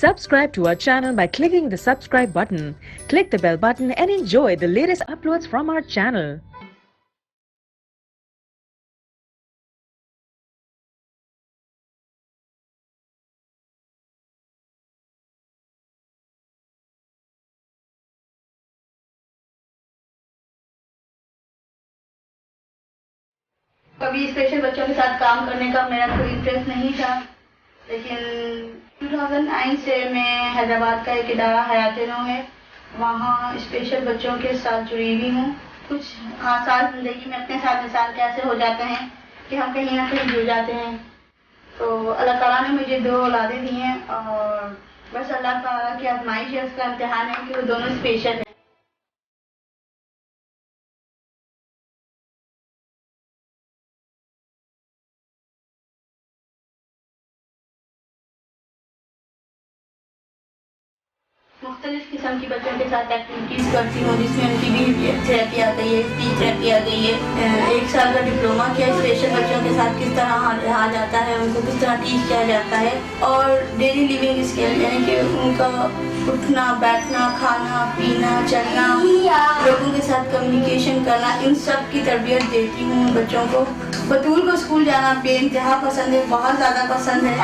Subscribe to our channel by clicking the subscribe button. Click the bell button and enjoy the latest uploads from our channel. कभी special बच्चों के साथ काम करने का मेरा कोई इंटरेस्ट नहीं था, लेकिन 2009 से मैं हैदराबाद का एक इदारा हयात-ए-नौ है, वहाँ स्पेशल बच्चों के साथ जुड़ी हुई हूँ। कुछ आसान ज़िंदगी में अपने साथ इंसान कैसे हो जाते हैं कि हम कहीं ना कहीं जुड़ जाते हैं। तो अल्लाह ताला ने मुझे 2 औलादें दी हैं और बस अल्लाह ताला की आज़माइश है, उसका इम्तिहान है कि वो दोनों स्पेशल हैं। मुख्तलिफ किस्म की बच्चों के साथ एक्टिविटीज़ करती हूँ, जिसमें उनकी बिहेवियर थेरेपी आ गई है, स्पीच थेरेपी आ गई है। 1 साल का डिप्लोमा किया स्पेशल बच्चों के साथ किस तरह रहा जाता है, उनको किस तरह टीच किया जाता है, और डेली लिविंग स्किल यानी कि उनका उठना बैठना खाना पीना चलना, लोगों के साथ कम्युनिकेशन करना, इन सब की तरबियत देती हूँ बच्चों को। बतूल को स्कूल जाना बेइंतहा पसंद है, बहुत ज़्यादा पसंद है,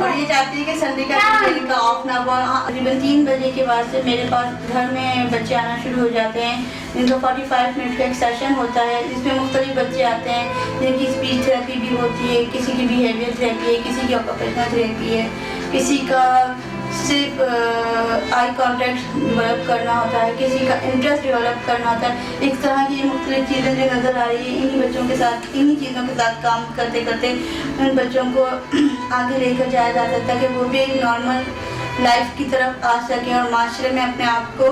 और ये चाहती है कि संडे का ऑफ ना हो। तकरीबन 3 बजे के बाद से मेरे पास घर में बच्चे आना शुरू हो जाते हैं, जिनका 45 मिनट का एक सेशन होता है, जिसमें मुख्तलिफ बच्चे आते हैं, जिनकी स्पीच थेरेपी भी होती है, किसी की बिहेवियर थेरेपी है, किसी की ऑक्यूपेशनल थेरेपी है, किसी का सिर्फ आई कांटेक्ट डेवलप करना होता है, किसी का इंटरेस्ट डेवलप करना होता है। इस तरह की मुख्तलिफ चीज़ें जो नज़र आ रही है, इन्हीं बच्चों के साथ इन्हीं चीज़ों के साथ काम करते करते उन बच्चों को आगे लेकर जाया जा सकता है कि वो भी एक नॉर्मल लाइफ की तरफ आ सकें और माशरे में अपने आप को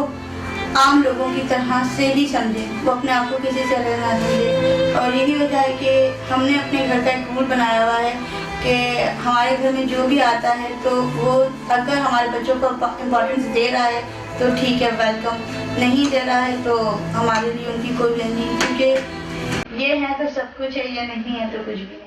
आम लोगों की तरह से ही समझें, वो अपने आप को किसी से अलग ना समझें। और यही वजह है कि हमने अपने घर का एक रूल बनाया हुआ है कि हमारे घर में जो भी आता है तो वो अगर हमारे बच्चों को इम्पोर्टेंस दे रहा है तो ठीक है, वेलकम, नहीं दे रहा है तो हमारे लिए उनकी कोई वैल्यू नहीं, क्योंकि ये है तो सब कुछ है, ये नहीं है तो कुछ भी नहीं।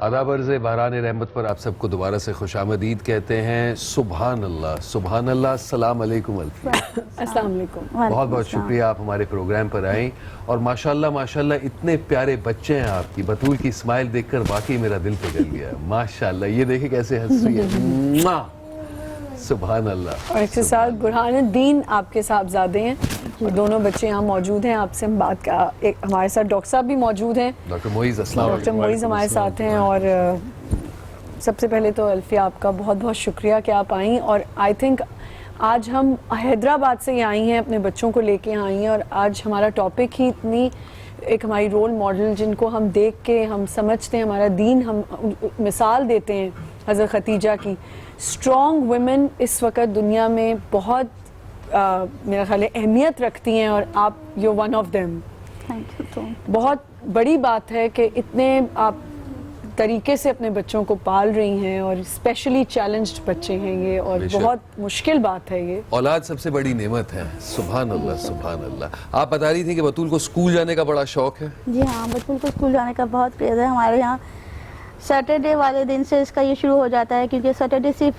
आदाब अर्ज़ बहरान रहमत पर आप सबको दोबारा से खुशामदीद कहते हैं। सुभान अल्लाह, सुभान अल्लाह, अस्सलाम वालेकुम। अस्सलाम वालेकुम। बहुत बहुत शुक्रिया आप हमारे प्रोग्राम पर आएँ, और माशाल्लाह माशाल्लाह इतने प्यारे बच्चे हैं आपकी। बतूल की स्माइल देखकर वाकई मेरा दिल पिघल गया माशाल्लाह। ये देखे कैसे हंस रही है, सुभान अल्लाह। और इसके साथ बुरहानुद्दीन आपके साहबजादे हैं, और दोनों बच्चे यहाँ मौजूद हैं। आपसे हम बात का एक हमारे साथ डॉक्टर साहब भी मौजूद हैं, डॉक्टर मोइज़, अस्सलाम वालेकुम। डॉक्टर मोइज़ हमारे साथ हैं। और सबसे पहले तो अल्फिया आपका बहुत बहुत शुक्रिया कि आप आई। और आई थिंक आज हम हैदराबाद से यहाँ आई हैं, अपने बच्चों को लेके यहाँ आई हैं, और आज हमारा टॉपिक ही इतनी एक हमारी रोल मॉडल जिनको हम देख के हम समझते हैं, हमारा दीन हम मिसाल देते हैं हज़रत खतीजा की। स्ट्रॉन्ग वुमेन इस वक्त दुनिया में बहुत मेरा ख्याल है अहमियत रखती हैं, और आप you one of them. Thank you. तो बहुत बड़ी बात है कि इतने आप तरीके से अपने बच्चों को पाल रही हैं, और स्पेशली चैलेंज्ड बच्चे हैं ये, और बहुत मुश्किल बात है ये। औलाद सबसे बड़ी नेमत है। सुभान अल्लाह, सुभान अल्लाह। आप बता रही थी कि बतूल को स्कूल जाने का बड़ा शौक है। जी हाँ, बतूल को स्कूल जाने का बहुत क्रेज़ है। हमारे यहाँ सैटरडे वाले दिन से इसका ये शुरू हो जाता है, क्योंकि सैटरडे सिर्फ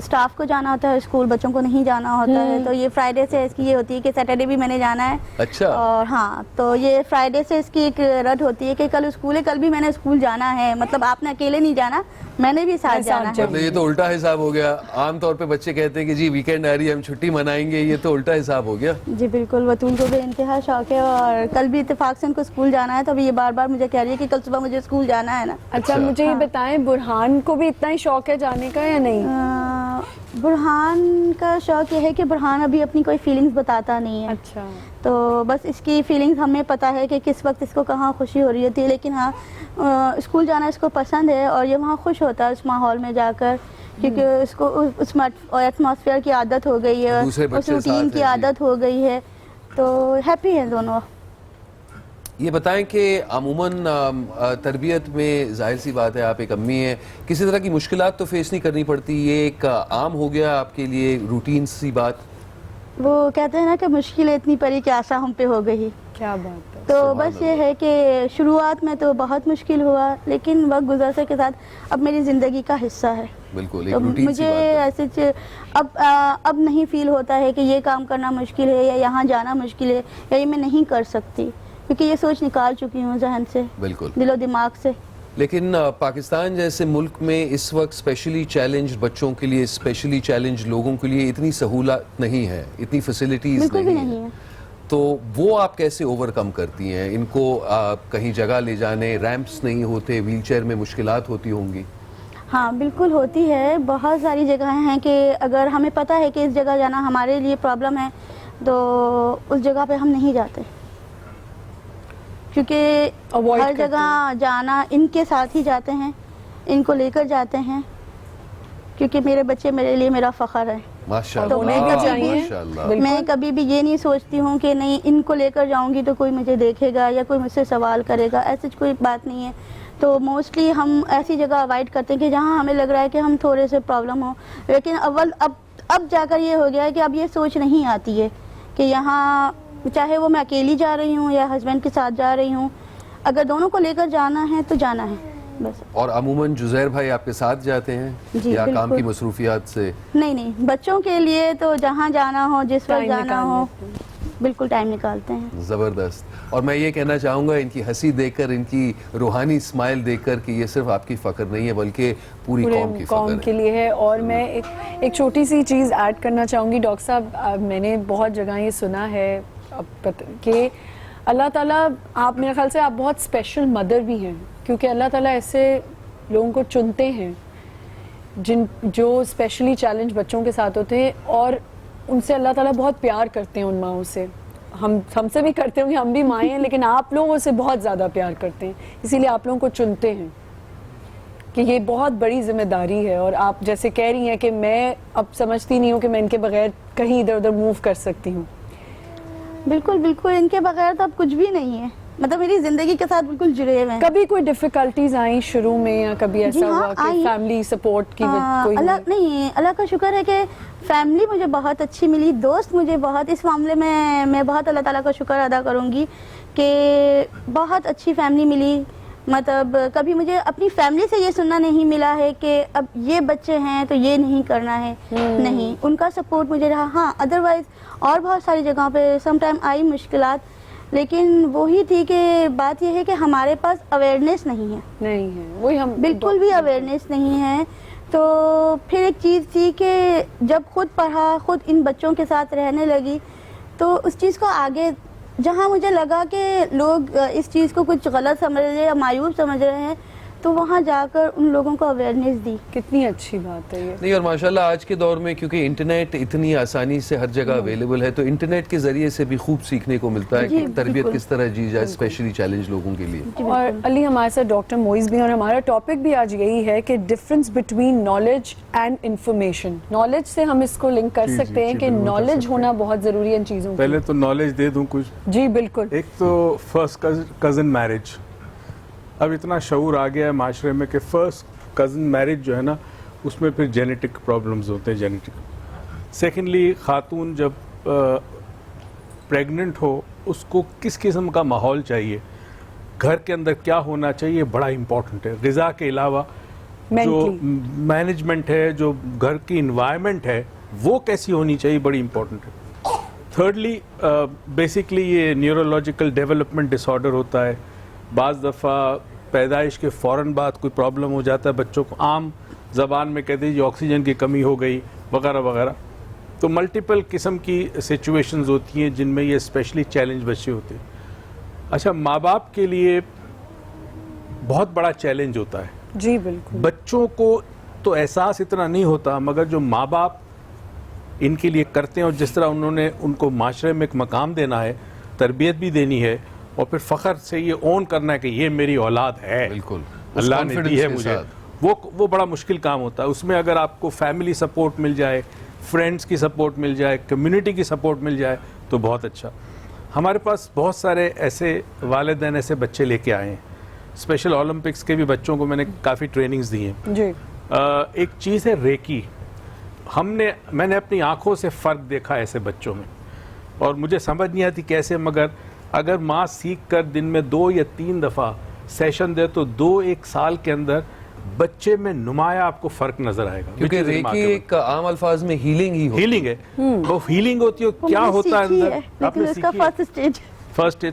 स्टाफ को जाना होता है स्कूल, बच्चों को नहीं जाना होता है। तो ये फ्राइडे से इसकी ये होती है कि सैटरडे भी मैंने जाना है। अच्छा। और हाँ, तो ये फ्राइडे से इसकी एक रट होती है कि कल स्कूल है, कल भी मैंने स्कूल जाना है। मतलब आपने अकेले नहीं जाना, मैंने भी साथ जाना है। मतलब ये तो उल्टा हिसाब हो गया। आमतौर पे बच्चे कहते हैं कि जी वीकेंड आ रही है, हम छुट्टी मनाएंगे, ये तो उल्टा हिसाब हो गया। जी बिल्कुल, बतूल को बेइंतहा शौक है, और कल भी इत्तेफाक से उनको स्कूल जाना है, तो अभी ये बार बार मुझे कह रही है कि कल सुबह मुझे स्कूल जाना है ना। अच्छा, मुझे ये बताएं, बुरहान को भी इतना ही शौक है जाने का या नहीं? बुरहान का शौक ये है कि बुरहान अभी अपनी कोई फीलिंग्स बताता नहीं है। अच्छा। तो बस इसकी फीलिंग्स हमें पता है कि किस वक्त इसको कहाँ खुशी हो रही होती है, लेकिन हाँ स्कूल जाना इसको पसंद है, और ये वहाँ खुश होता है उस माहौल में जाकर, क्योंकि उसको उस एटमॉस्फेयर की आदत हो गई है, उस रूटीन की आदत हो गई है, तो हैप्पी है दोनों। ये बताएं कि अमूमन तरबियत में जाहिर सी बात है, आप एक अम्मी हैं, किसी तरह की मुश्किलात तो फेस नहीं करनी पड़ती, ये एक आम हो गया आपके लिए रूटीन सी बात? वो कहते हैं ना कि मुश्किलें इतनी पड़ी कि आशा हम पे हो गई। क्या बात है। तो बस ये है कि शुरुआत में तो बहुत मुश्किल हुआ, लेकिन वक्त गुजरने के साथ अब मेरी ज़िंदगी का हिस्सा है। बिल्कुल, एक तो रूटीन सी मुझे बात है। ऐसे अब नहीं फील होता है कि ये काम करना मुश्किल है या यहाँ जाना मुश्किल है या ये मैं नहीं कर सकती, क्योंकि ये सोच निकाल चुकी हूँ जहन से, बिल्कुल। दिलो दिमाग से। लेकिन पाकिस्तान जैसे मुल्क में इस वक्त स्पेशली चैलेंज बच्चों के लिए, स्पेशली चैलेंज लोगों के लिए इतनी सहूलत नहीं है, इतनी फैसिलिटीज बिल्कुल भी नहीं नहीं है। है। तो वो आप कैसे ओवरकम करती हैं? इनको कहीं जगह ले जाने, रैंप्स नहीं होते, व्हीलचेयर में मुश्किलात होती होंगी? हाँ बिल्कुल होती है। बहुत सारी जगहें हैं कि अगर हमें पता है कि इस जगह जाना हमारे लिए प्रॉब्लम है तो उस जगह पे हम नहीं जाते, क्योंकि Avoid हर करते जगह जाना इनके साथ ही जाते हैं, इनको लेकर जाते हैं, क्योंकि मेरे बच्चे मेरे लिए मेरा फ़ख्र है। माशाल्लाह, होने भी चाहिए। माशाल्लाह। बिल्कुल। मैं कभी भी ये नहीं सोचती हूँ कि नहीं इनको लेकर जाऊँगी तो कोई मुझे देखेगा या कोई मुझसे सवाल करेगा, ऐसी कोई बात नहीं है। तो मोस्टली हम ऐसी जगह अवॉइड करते हैं कि जहाँ हमें लग रहा है कि हम थोड़े से प्रॉब्लम हो, लेकिन अब जाकर ये हो गया है कि अब ये सोच नहीं आती है कि यहाँ चाहे वो मैं अकेली जा रही हूँ या हस्बैंड के साथ जा रही हूँ, अगर दोनों को लेकर जाना है तो जाना है बस। और अमूमन जुजैर भाई आपके साथ जाते हैं जी, या काम बिल्कुल। की मसरूफियात से? नहीं, बच्चों के लिए तो जहाँ जाना हो, जिस वक्त टाइम जाना निकाल हो, लेते हैं। बिल्कुल टाइम निकालते हैं। ज़बरदस्त। और मैं ये कहना चाहूँगा, इनकी हंसी देखकर, इनकी रूहानी स्माइल देखकर कि ये सिर्फ आपकी फ़ख्र नहीं है बल्कि पूरी कौम की कौम फ़ख्र के है। लिए है। और मैं एक छोटी सी चीज़ ऐड करना चाहूँगी डॉक्टर साहब, मैंने बहुत जगह ये सुना है कि अल्लाह ताला, आप मेरे ख्याल से आप बहुत स्पेशल मदर भी हैं, क्योंकि अल्लाह ताला ऐसे लोगों को चुनते हैं जो स्पेशली चैलेंज बच्चों के साथ होते हैं, और उनसे अल्लाह ताला बहुत प्यार करते हैं, उन माओं से। हमसे भी करते होंगे, हम भी माएँ हैं, लेकिन आप लोगों से बहुत ज़्यादा प्यार करते हैं, इसीलिए आप लोगों को चुनते हैं कि ये बहुत बड़ी जिम्मेदारी है। और आप जैसे कह रही हैं कि मैं अब समझती नहीं हूँ कि मैं इनके बगैर कहीं इधर उधर मूव कर सकती हूँ। बिल्कुल बिल्कुल, इनके बगैर तो अब कुछ भी नहीं है, मतलब मेरी जिंदगी के साथ बिल्कुल जुड़े हुए हैं। कभी कोई डिफिकल्टीज आई शुरू में, या कभी जी ऐसा हाँ, हुआ कि आई। फैमिली सपोर्ट की कोई अल्लाह नहीं, अल्लाह का शुक्र है कि फैमिली मुझे बहुत अच्छी मिली, दोस्त मुझे बहुत, इस मामले में मैं बहुत अल्लाह ताला का शुक्र अदा करूँगी कि बहुत अच्छी फैमिली मिली। मतलब कभी मुझे अपनी फैमिली से ये सुनना नहीं मिला है कि अब ये बच्चे हैं तो ये नहीं करना है, नहीं, उनका सपोर्ट मुझे रहा। हाँ, अदरवाइज और बहुत सारी जगहों पे सम टाइम आई मुश्किलात, लेकिन वही थी कि बात यह है कि हमारे पास अवेयरनेस नहीं है, वही हम बिल्कुल भी अवेयरनेस नहीं है। तो फिर एक चीज़ थी कि जब खुद पढ़ा, खुद इन बच्चों के साथ रहने लगी, तो उस चीज़ को आगे, जहाँ मुझे लगा कि लोग इस चीज़ को कुछ गलत समझ रहे हैं या मायूब समझ रहे हैं, तो वहाँ जाकर उन लोगों को अवेयरनेस दी। कितनी अच्छी बात है ये। नहीं, और माशाल्लाह आज के दौर में क्योंकि इंटरनेट इतनी आसानी से हर जगह अवेलेबल है, तो इंटरनेट के जरिए से भी खूब सीखने को मिलता है जी, कि तरबियत बिल्कुल। किस तरह जी जाए, स्पेशली चैलेंज लोगों के लिए। और अली हमारे साथ डॉक्टर मोइज भी हैं, और हमारा टॉपिक भी आज यही है कि difference between knowledge and information. Knowledge से हम इसको लिंक कर जी, सकते जी, हैं जी, कि बिल्कुल कर नॉलेज सकते होना हैं। बहुत ज़रूरी है इन चीज़ों की। पहले तो नॉलेज दे दूं कुछ। जी बिल्कुल। एक तो फर्स्ट कज़न मैरिज, अब इतना शऊर आ गया है माशरे में कि फर्स्ट कज़न मैरिज जो है ना, उसमें फिर जेनेटिक प्रॉब्लम्स होते हैं, जेनेटिक। सेकेंडली, खातून जब प्रेग्नेंट हो, उसको किस किस्म का माहौल चाहिए, घर के अंदर क्या होना चाहिए, बड़ा इंपॉर्टेंट है। ग़िज़ा के अलावा जो मैनेजमेंट है, जो घर की इन्वायरमेंट है, वो कैसी होनी चाहिए, बड़ी इंपॉर्टेंट है। थर्डली, बेसिकली ये न्यूरोलॉजिकल डेवलपमेंट डिसऑर्डर होता है। बाज़ दफ़ा पैदाइश के फ़ौरन बाद कोई प्रॉब्लम हो जाता है बच्चों को, आम ज़बान में कहते हैं ऑक्सीजन की कमी हो गई वगैरह वगैरह। तो मल्टीपल किस्म की सिचुएशंस होती हैं जिनमें ये स्पेशली चैलेंज बच्चे होते हैं। अच्छा, माँ बाप के लिए बहुत बड़ा चैलेंज होता है। जी बिल्कुल। बच्चों को तो एहसास इतना नहीं होता, मगर जो माँ बाप इनके लिए करते हैं और जिस तरह उन्होंने उनको माशरे में एक मकाम देना है, तरबियत भी देनी है, और फिर फ़ख्र से ये ओन करना है कि ये मेरी औलाद है, बिल्कुल, अल्लाह ने दी है के मुझे, साथ। वो बड़ा मुश्किल काम होता है। उसमें अगर आपको फैमिली सपोर्ट मिल जाए, फ्रेंड्स की सपोर्ट मिल जाए, कम्युनिटी की सपोर्ट मिल जाए, तो बहुत अच्छा। हमारे पास बहुत सारे ऐसे वालिदैन ऐसे बच्चे लेके आए हैं। स्पेशल ओलंपिक्स के भी बच्चों को मैंने काफ़ी ट्रेनिंग्स दी हैं। जी। एक चीज़ है रेकी। मैंने अपनी आंखों से फ़र्क देखा ऐसे बच्चों में, और मुझे समझ नहीं आती कैसे, मगर अगर माँ सीख कर दिन में 2 या 3 दफ़ा सेशन दे तो 2-1 साल के अंदर बच्चे में नुमाया आपको फ़र्क नज़र आएगा। क्योंकि रेकी एक आम अल्फाज में हीलिंग ही होती हीलिंग है, वो हीलिंग होती है। क्या होता है अंदर, लेकिन उसका फर्स्ट स्टेज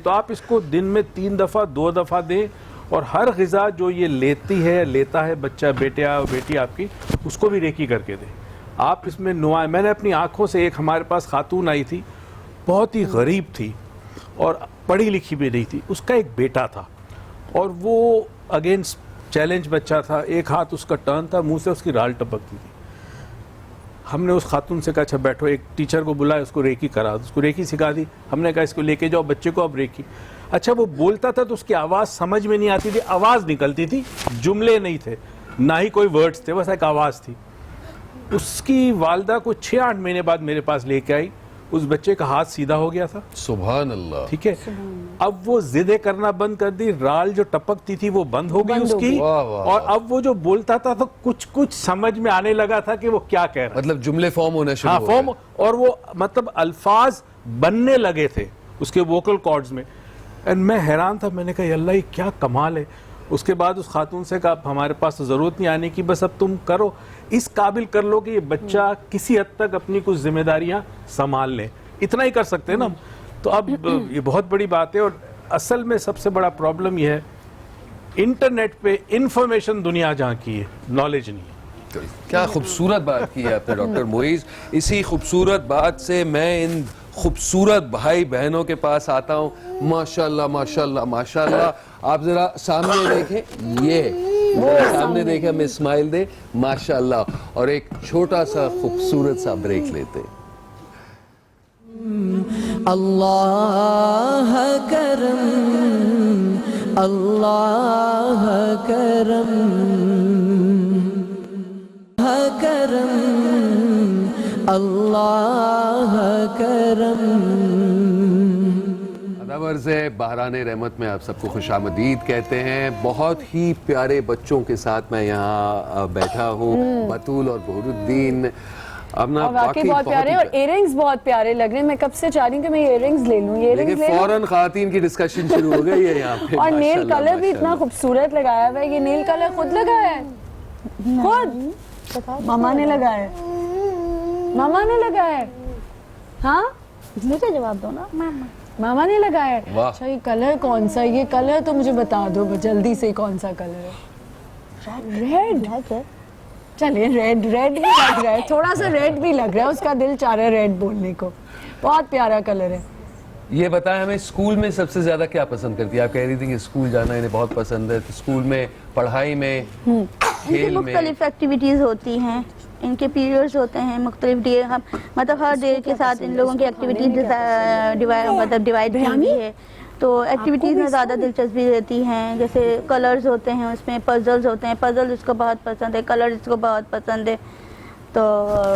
तो आप इसको दिन में 3 दफ़ा 2 दफ़ा दें, और हर ग़िज़ा जो ये लेता है बच्चा, बेटी आपकी, उसको भी रेकी करके दें आप। इसमें नुमाया, मैंने अपनी आंखों से, एक हमारे पास खातून आई थी, बहुत ही गरीब थी और पढ़ी लिखी भी नहीं थी, उसका एक बेटा था और वो अगेंस्ट चैलेंज बच्चा था, एक हाथ उसका टर्न था, मुंह से उसकी राल टपकती थी। हमने उस खातून से कहा अच्छा बैठो, एक टीचर को बुलाया, उसको रेकी करा, उसको रेकी सिखा दी। हमने कहा इसको लेके जाओ बच्चे को अब रेकी। अच्छा वो बोलता था तो उसकी आवाज़ समझ में नहीं आती थी, आवाज़ निकलती थी, जुमले नहीं थे, ना ही कोई वर्ड्स थे, बस एक आवाज़ थी। उसकी वालदा को 6-8 महीने बाद मेरे पास लेके आई, उस बच्चे का हाथ सीधा हो गया था। सुभान अल्लाह। ठीक है, अब वो जिदे करना बंद कर दी, राल जो टपकती थी वो बंद हो गई उसकी, और अब वो जो बोलता था तो कुछ समझ में आने लगा था कि वो क्या कह रहा है, मतलब जुमले फॉर्म होने शुरू हो फॉर्म, और वो मतलब अल्फाज बनने लगे थे उसके वोकल कॉर्ड्स में। एंड मैं हैरान था, मैंने कहा अल्लाह ये क्या कमाल है। उसके बाद उस खातून से कहा हमारे पास तो ज़रूरत नहीं आने की, बस अब तुम करो, इस काबिल कर लो कि ये बच्चा किसी हद तक अपनी कुछ जिम्मेदारियां संभाल ले, इतना ही कर सकते हैं ना। तो अब ये बहुत बड़ी बात है, और असल में सबसे बड़ा प्रॉब्लम ये है इंटरनेट पे इंफॉर्मेशन दुनिया जहाँ की है, नॉलेज नहीं है। क्या खूबसूरत बात की है आपने डॉक्टर मोइज। इसी खूबसूरत बात से मैं इन खूबसूरत भाई बहनों के पास आता हूँ। माशाल्लाह माशाल्लाह माशाल्लाह। आप जरा सामने देखें, ये सामने देखें, हमें स्माइल दे, माशाल्लाह। और एक छोटा सा खूबसूरत सा ब्रेक लेते हैं। अल्लाह करम, अल्लाह करम, करम, अल्लाह करम। अदावर से बहरान रहमत में आप सबको खुशामदीद कहते हैं। बहुत ही प्यारे बच्चों के साथ मैं यहाँ बैठा हूँ, बतूल और बहरुद्दीन। अब ना वाकई बहुत प्यारे, और इयररिंग्स बहुत प्यारे लग रहे हैं। मैं कब से चाह रही हूँ कि मैं इयररिंग्स ले लूँ, इयररिंग्स ले लूँ। फौरन खातीन की डिस्कशन शुरू हो गई है यहाँ पे। और नेल कलर भी इतना खूबसूरत लगाया हुआ है। ये नेल कलर खुद लगाया है? खुद मामा ने लगाया है? मामा ने लगाया है? हाँ मुझे जवाब दो ना। मामा ने लगाया है। अच्छा ये कलर कौन सा? ये कलर तो मुझे बता दो जल्दी से, कौन सा कलर है? रेड। चलिए रेड ही लग रहा है, थोड़ा सा रेड भी लग रहा है, उसका दिल चाह रहा है रेड बोलने को। बहुत प्यारा कलर है। ये बताएं हमें, स्कूल में सबसे ज्यादा क्या पसंद करती है? आप कह रही थी कि स्कूल जाना इन्हें बहुत पसंद है, तो स्कूल में, पढ़ाई में, खेल में मुख्तलिफ एक्टिविटीज होती हैं, इनके पीरियड्स होते हैं मुख्तलिफ डे। हम मतलब हर डे के साथ इन लोगों की एक्टिविटीज डिवाइड की हुई है, तो एक्टिविटीज़ में ज़्यादा दिलचस्पी रहती हैं। जैसे कलर्स होते हैं, उसमें पजल्स होते हैं, पजल इसको बहुत पसंद है, कलर इसको बहुत पसंद है। तो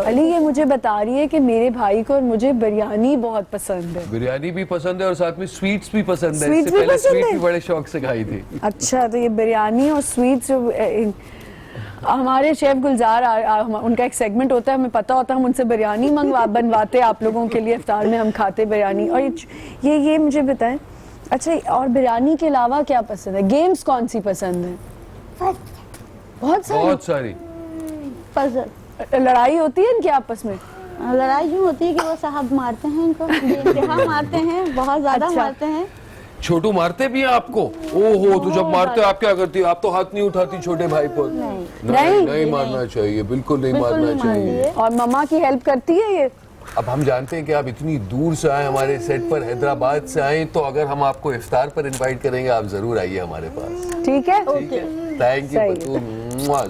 अली ये मुझे बता रही है कि मेरे भाई को और मुझे बिरयानी बहुत पसंद है। बिरयानी भी पसंद है और साथ में स्वीट्स भी पसंद है। स्वीट्स इससे भी पहले पसंद स्वीट है? भी बड़े शौक से खाई थी। अच्छा, तो ये बिरयानी और स्वीट्स, हमारे शेफ गुलजार उनका एक सेगमेंट होता है, हमें पता होता है, हम उनसे बिरयानी बनवाते आप लोगों के लिए, इफ्तार में हम खाते बिरयानी। और ये मुझे बताएं, अच्छा और बिरयानी के अलावा क्या पसंद है? गेम्स कौन सी पसंद है? बहुत सारी। पजल। लड़ाई होती है इनकी आपस में? लड़ाई यूँ होती है कि वो साहब मारते हैं इनको, इंतहा मारते हैं, बहुत ज्यादा अच्छा। मारते हैं। छोटू मारते भी हैं आपको? ओहो, तो जब मारते आप क्या करती? आप तो हाथ नहीं उठाती छोटे भाई पर? नहीं मारना चाहिए, बिल्कुल नहीं मारना चाहिए। और मम्मा की हेल्प करती है ये? अब हम जानते हैं कि आप इतनी दूर से आए, हमारे सेट पर हैदराबाद से आए, तो अगर हम आपको इफ्तार पर इनवाइट करेंगे, आप जरूर आइए हमारे पास। ठीक है, थैंक यू बतूल,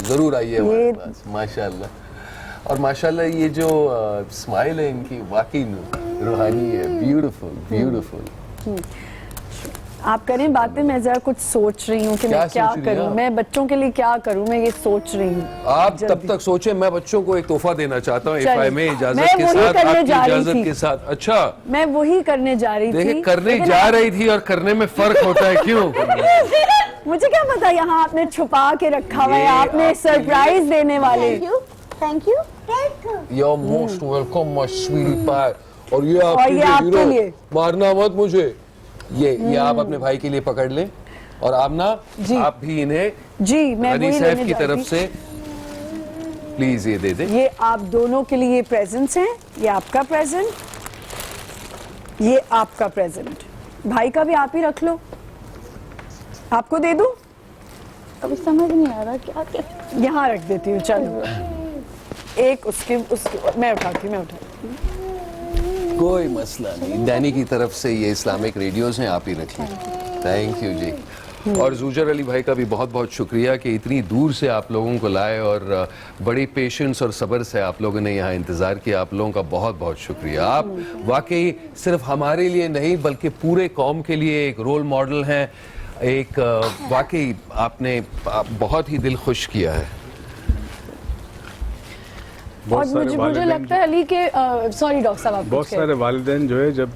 जरूर आइए हमारे पास। माशाल्लाह। और माशाल्लाह ये जो स्माइल है इनकी वाकई रूहानी है, ब्यूटीफुल। आप करें बातें, मैं जरा कुछ सोच रही हूँ कि मैं क्या करूँ, मैं बच्चों के लिए क्या करूँ, मैं ये सोच रही हूँ। आप तब तक सोचें, मैं बच्चों को एक तोहफा देना चाहता हूँ, इजाजत के साथ। अच्छा, मैं वही करने जा रही थी। देखिए, करने जा रही थी और करने में फर्क होता है। क्यों? मुझे क्या पता, यहाँ आपने छुपा के रखा हुआ है, आपने सरप्राइज देने वाले। Thank you. You're most welcome, my sweetie pie. और ये और ये आपके हीरो, लिए। मारना मत मुझे। ये आप अपने भाई के लिए पकड़ लें और आमना जी। आप भी इन्हें जी मैं गनी वही साहब लेने की जा रही तरफ थी। से प्लीज ये दे दें। ये आप दोनों के लिए प्रेजेंट्स हैं। ये आपका प्रेजेंट, ये आपका प्रेजेंट। भाई का भी आप ही रख लो। आपको दे दूं? अभी समझ नहीं आ रहा क्या। यहाँ रख देती हूँ, चलो। एक उसके मैं उठाती हूँ। कोई मसला नहीं। डैनी की तरफ से ये इस्लामिक रेडियोस हैं, आप ही रखिए। थैंक यू जी। और जूजर अली भाई का भी बहुत बहुत शुक्रिया कि इतनी दूर से आप लोगों को लाए और बड़ी पेशेंस और सब्र से आप लोगों ने यहाँ इंतज़ार किया। आप लोगों का बहुत बहुत शुक्रिया। आप वाकई सिर्फ हमारे लिए नहीं बल्कि पूरे कौम के लिए एक रोल मॉडल हैं। एक वाकई आपने बहुत ही दिल खुश किया है। और मुझे लगता है अली के सॉरी डॉक्टर साहब, आप बहुत कुछ कह सारे वालिदैन जो है जब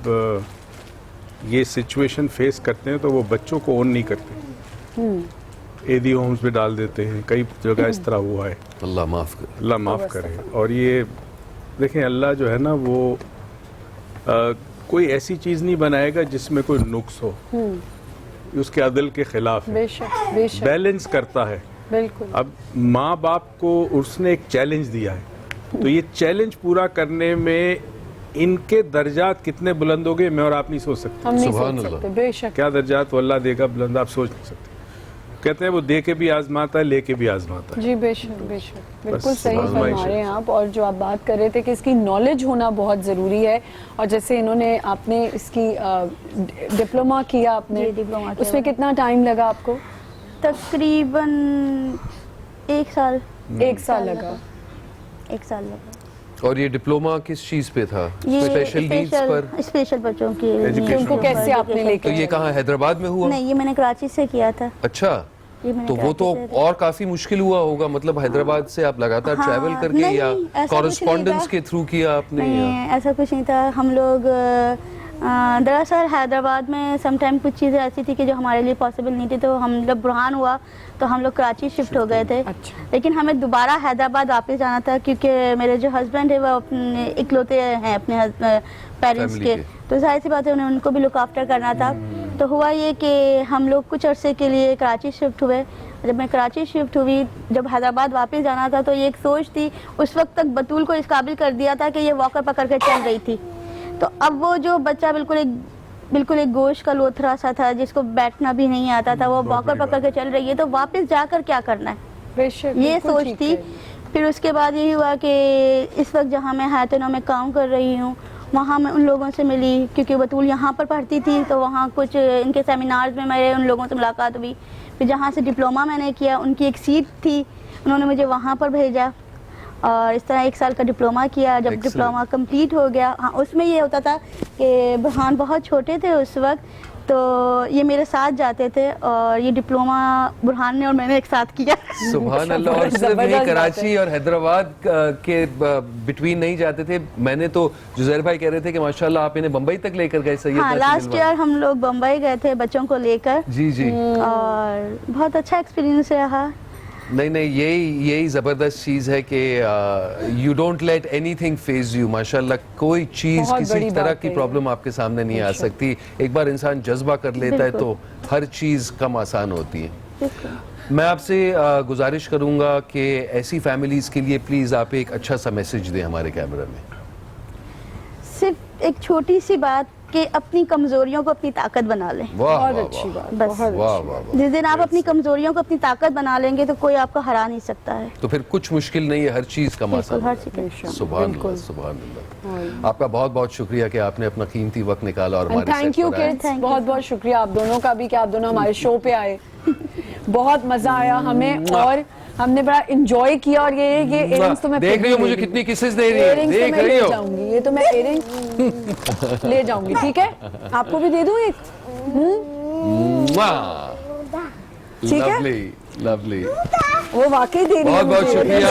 ये सिचुएशन फेस करते हैं तो वो बच्चों को ओन नहीं करते, एदी होम्स में डाल देते हैं। कई जगह इस तरह हुआ है। अल्लाह माफ करे। अल्लाह माफ करे। और ये देखें, अल्लाह जो है ना वो कोई ऐसी चीज नहीं बनाएगा जिसमें कोई नुक्स हो, उसके अदल के खिलाफ है। बेशक बेशक बैलेंस करता है। बिल्कुल। अब माँ बाप को उसने एक चैलेंज दिया है, तो ये चैलेंज पूरा करने में इनके दर्जात कितने बुलंद हो गए मैं और आप नहीं सोच सकते। हम नहीं सुभान सोच अल्लाह। सकते। बेशक क्या दर्जात वो अल्लाह देगा बुलंद, आप सोच नहीं सकते। कहते हैं वो दे के भी आजमाता है, लेके भी आजमाता है। जी बेशक बेशक बिल्कुल सही आजमाइश फरमा रहे हैं आप। और जो आप बात कर रहे थे कि इसकी नॉलेज होना बहुत ज़रूरी है, और जैसे इन्होंने आपने इसकी डिप्लोमा किया आपने, जी, डिप्लोमा किया। उसमें कितना टाइम लगा आपको? तकरीबन 1 साल। 1 साल लगा। 1 साल लगा। और ये डिप्लोमा किस चीज पे था? ये स्पेशल नीड्स पर? स्पेशल बच्चों की Education उनको कैसे आपने लेके तो ये कहाँ हैदराबाद में हुआ? नहीं, ये मैंने कराची से किया था। अच्छा, ये मैंने तो वो तो कराची से- और काफी मुश्किल हुआ होगा। मतलब हैदराबाद से आप लगातार हाँ, ट्रैवल करके नहीं, या ऐसा कुछ नहीं कॉरेस्पॉन्डेंस था। के थ्रू किया आपने? नहीं, ऐसा कुछ नहीं था। हम लोग दरअसल हैदराबाद में समटाइम कुछ चीज़ें ऐसी थी कि जो हमारे लिए पॉसिबल नहीं थी, तो हम जब बुरहान हुआ तो हम लोग कराची शिफ्ट हो गए थे। अच्छा। लेकिन हमें दोबारा हैदराबाद वापस जाना था क्योंकि मेरे जो हस्बैंड है वो अपने इकलौते हैं अपने पेरेंट्स Family के, के। तो जाहिर सी बात है उन्हें उनको भी लुक आफ्टर करना था। तो हुआ ये कि हम लोग कुछ अरसे के लिए कराची शिफ्ट हुए। जब मैं कराची शिफ्ट हुई, जब हैदराबाद वापस जाना था, तो ये एक सोच थी। उस वक्त तक बतूल को इस काबिल कर दिया था कि ये वॉकर पकड़ के चल रही थी। तो अब वो जो बच्चा बिल्कुल एक गोश्त का लोथरा सा था, जिसको बैठना भी नहीं आता था, वो वॉकर पकड़ के चल रही है, तो वापस जाकर क्या करना है, बेशक ये बिल्कुल सोच ठीक थी। है। फिर उसके बाद यही हुआ कि इस वक्त जहाँ मैं हैतनो में काम कर रही हूँ, वहाँ मैं उन लोगों से मिली क्योंकि बतूल यहाँ पर पढ़ती थी, तो वहाँ कुछ इनके सेमिनार्स में मेरे उन लोगों से मुलाकात हुई। फिर जहाँ से डिप्लोमा मैंने किया, उनकी एक सीट थी, उन्होंने मुझे वहाँ पर भेजा और इस तरह 1 साल का डिप्लोमा किया। जब Excellent. डिप्लोमा कंप्लीट हो गया, हाँ, उसमें ये होता था कि बुरहान बहुत छोटे थे उस वक्त, तो ये मेरे साथ जाते थे और ये डिप्लोमा बुरहान ने और मैंने एक साथ किया। सुभान अल्लाह। और सिर्फ जबरदस्त यही बात कराची है। और हैदराबाद के बिटवीन नहीं जाते थे। मैंने तो जुजैर भाई कह रहे थे कि माशाल्लाह आप इन्हें बम्बई तक लेकर गए सैयद हाँ, नासिर लास्ट दिलवाले। ईयर हम लोग बम्बई गए थे बच्चों को लेकर जी जी। और बहुत अच्छा एक्सपीरियंस रहा। नहीं, यही जबरदस्त चीज है कि you don't let anything phase you. माशाल्लाह कोई चीज बहुत किसी बड़ी तरह बात की है। प्रॉब्लम आपके सामने नहीं आ सकती। एक बार इंसान जज्बा कर लेता है तो हर चीज कम आसान होती है। मैं आपसे गुजारिश करूंगा कि ऐसी फैमिलीज के लिए प्लीज आप एक अच्छा सा मैसेज दें हमारे कैमरा में। सिर्फ एक छोटी सी बात कि अपनी कमजोरियों को अपनी ताकत बना लें। वाह बहुत वाह अच्छी वाह बात, बस। बहुत वाह अच्छी वाह बात। वाह। जिस दिन आप अपनी कमजोरियों को अपनी ताकत बना लेंगे तो कोई आपको हरा नहीं सकता है। तो फिर कुछ मुश्किल नहीं है, हर चीज कम बिल्कुल, आसान हर है। चीज बेशक, सुभान बिल्कुल। अल्लाह, सुभान अल्लाह। आपका बहुत बहुत शुक्रिया कि आपने अपना कीमती वक्त निकाला और हमारे थैंक set यू पर आए। किड्स, बहुत बहुत शुक्रिया आप दोनों का भी कि आप दोनों हमारे शो पे आए। बहुत मजा आया हमें और हमने बड़ा एंजॉय किया। और ये इयरिंग्स तो मैं देख फिर रही हो भी मुझे ले कितनी लूंगी। किसेस दे रही है, इयरिंग्स तो देख मैं रही ले हो। जाऊंगी, ये तो मैं इयरिंग ले जाऊंगी। ठीक है, आपको भी दे दूं एक? ठीक है? Lovely lovely. वो वाकई दे रही है बहुत बहुत मुझे। शुक्रिया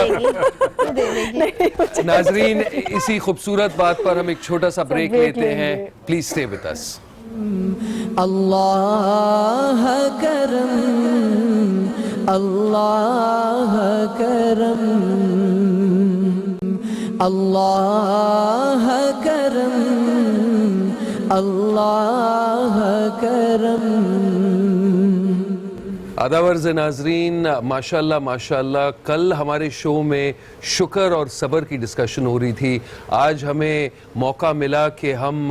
नाजरीन। इसी खूबसूरत बात पर हम एक छोटा सा ब्रेक ब्रेक लेते हैं। लेंगे। Please stay with us. Allah करम, अल्लाह करम। अल्लाह करम, अल्लाह करम। आदावर्ज़ नाजरीन, माशाल्लाह माशाल्लाह, कल हमारे शो में शुक्र और सब्र की डिस्कशन हो रही थी। आज हमें मौका मिला कि हम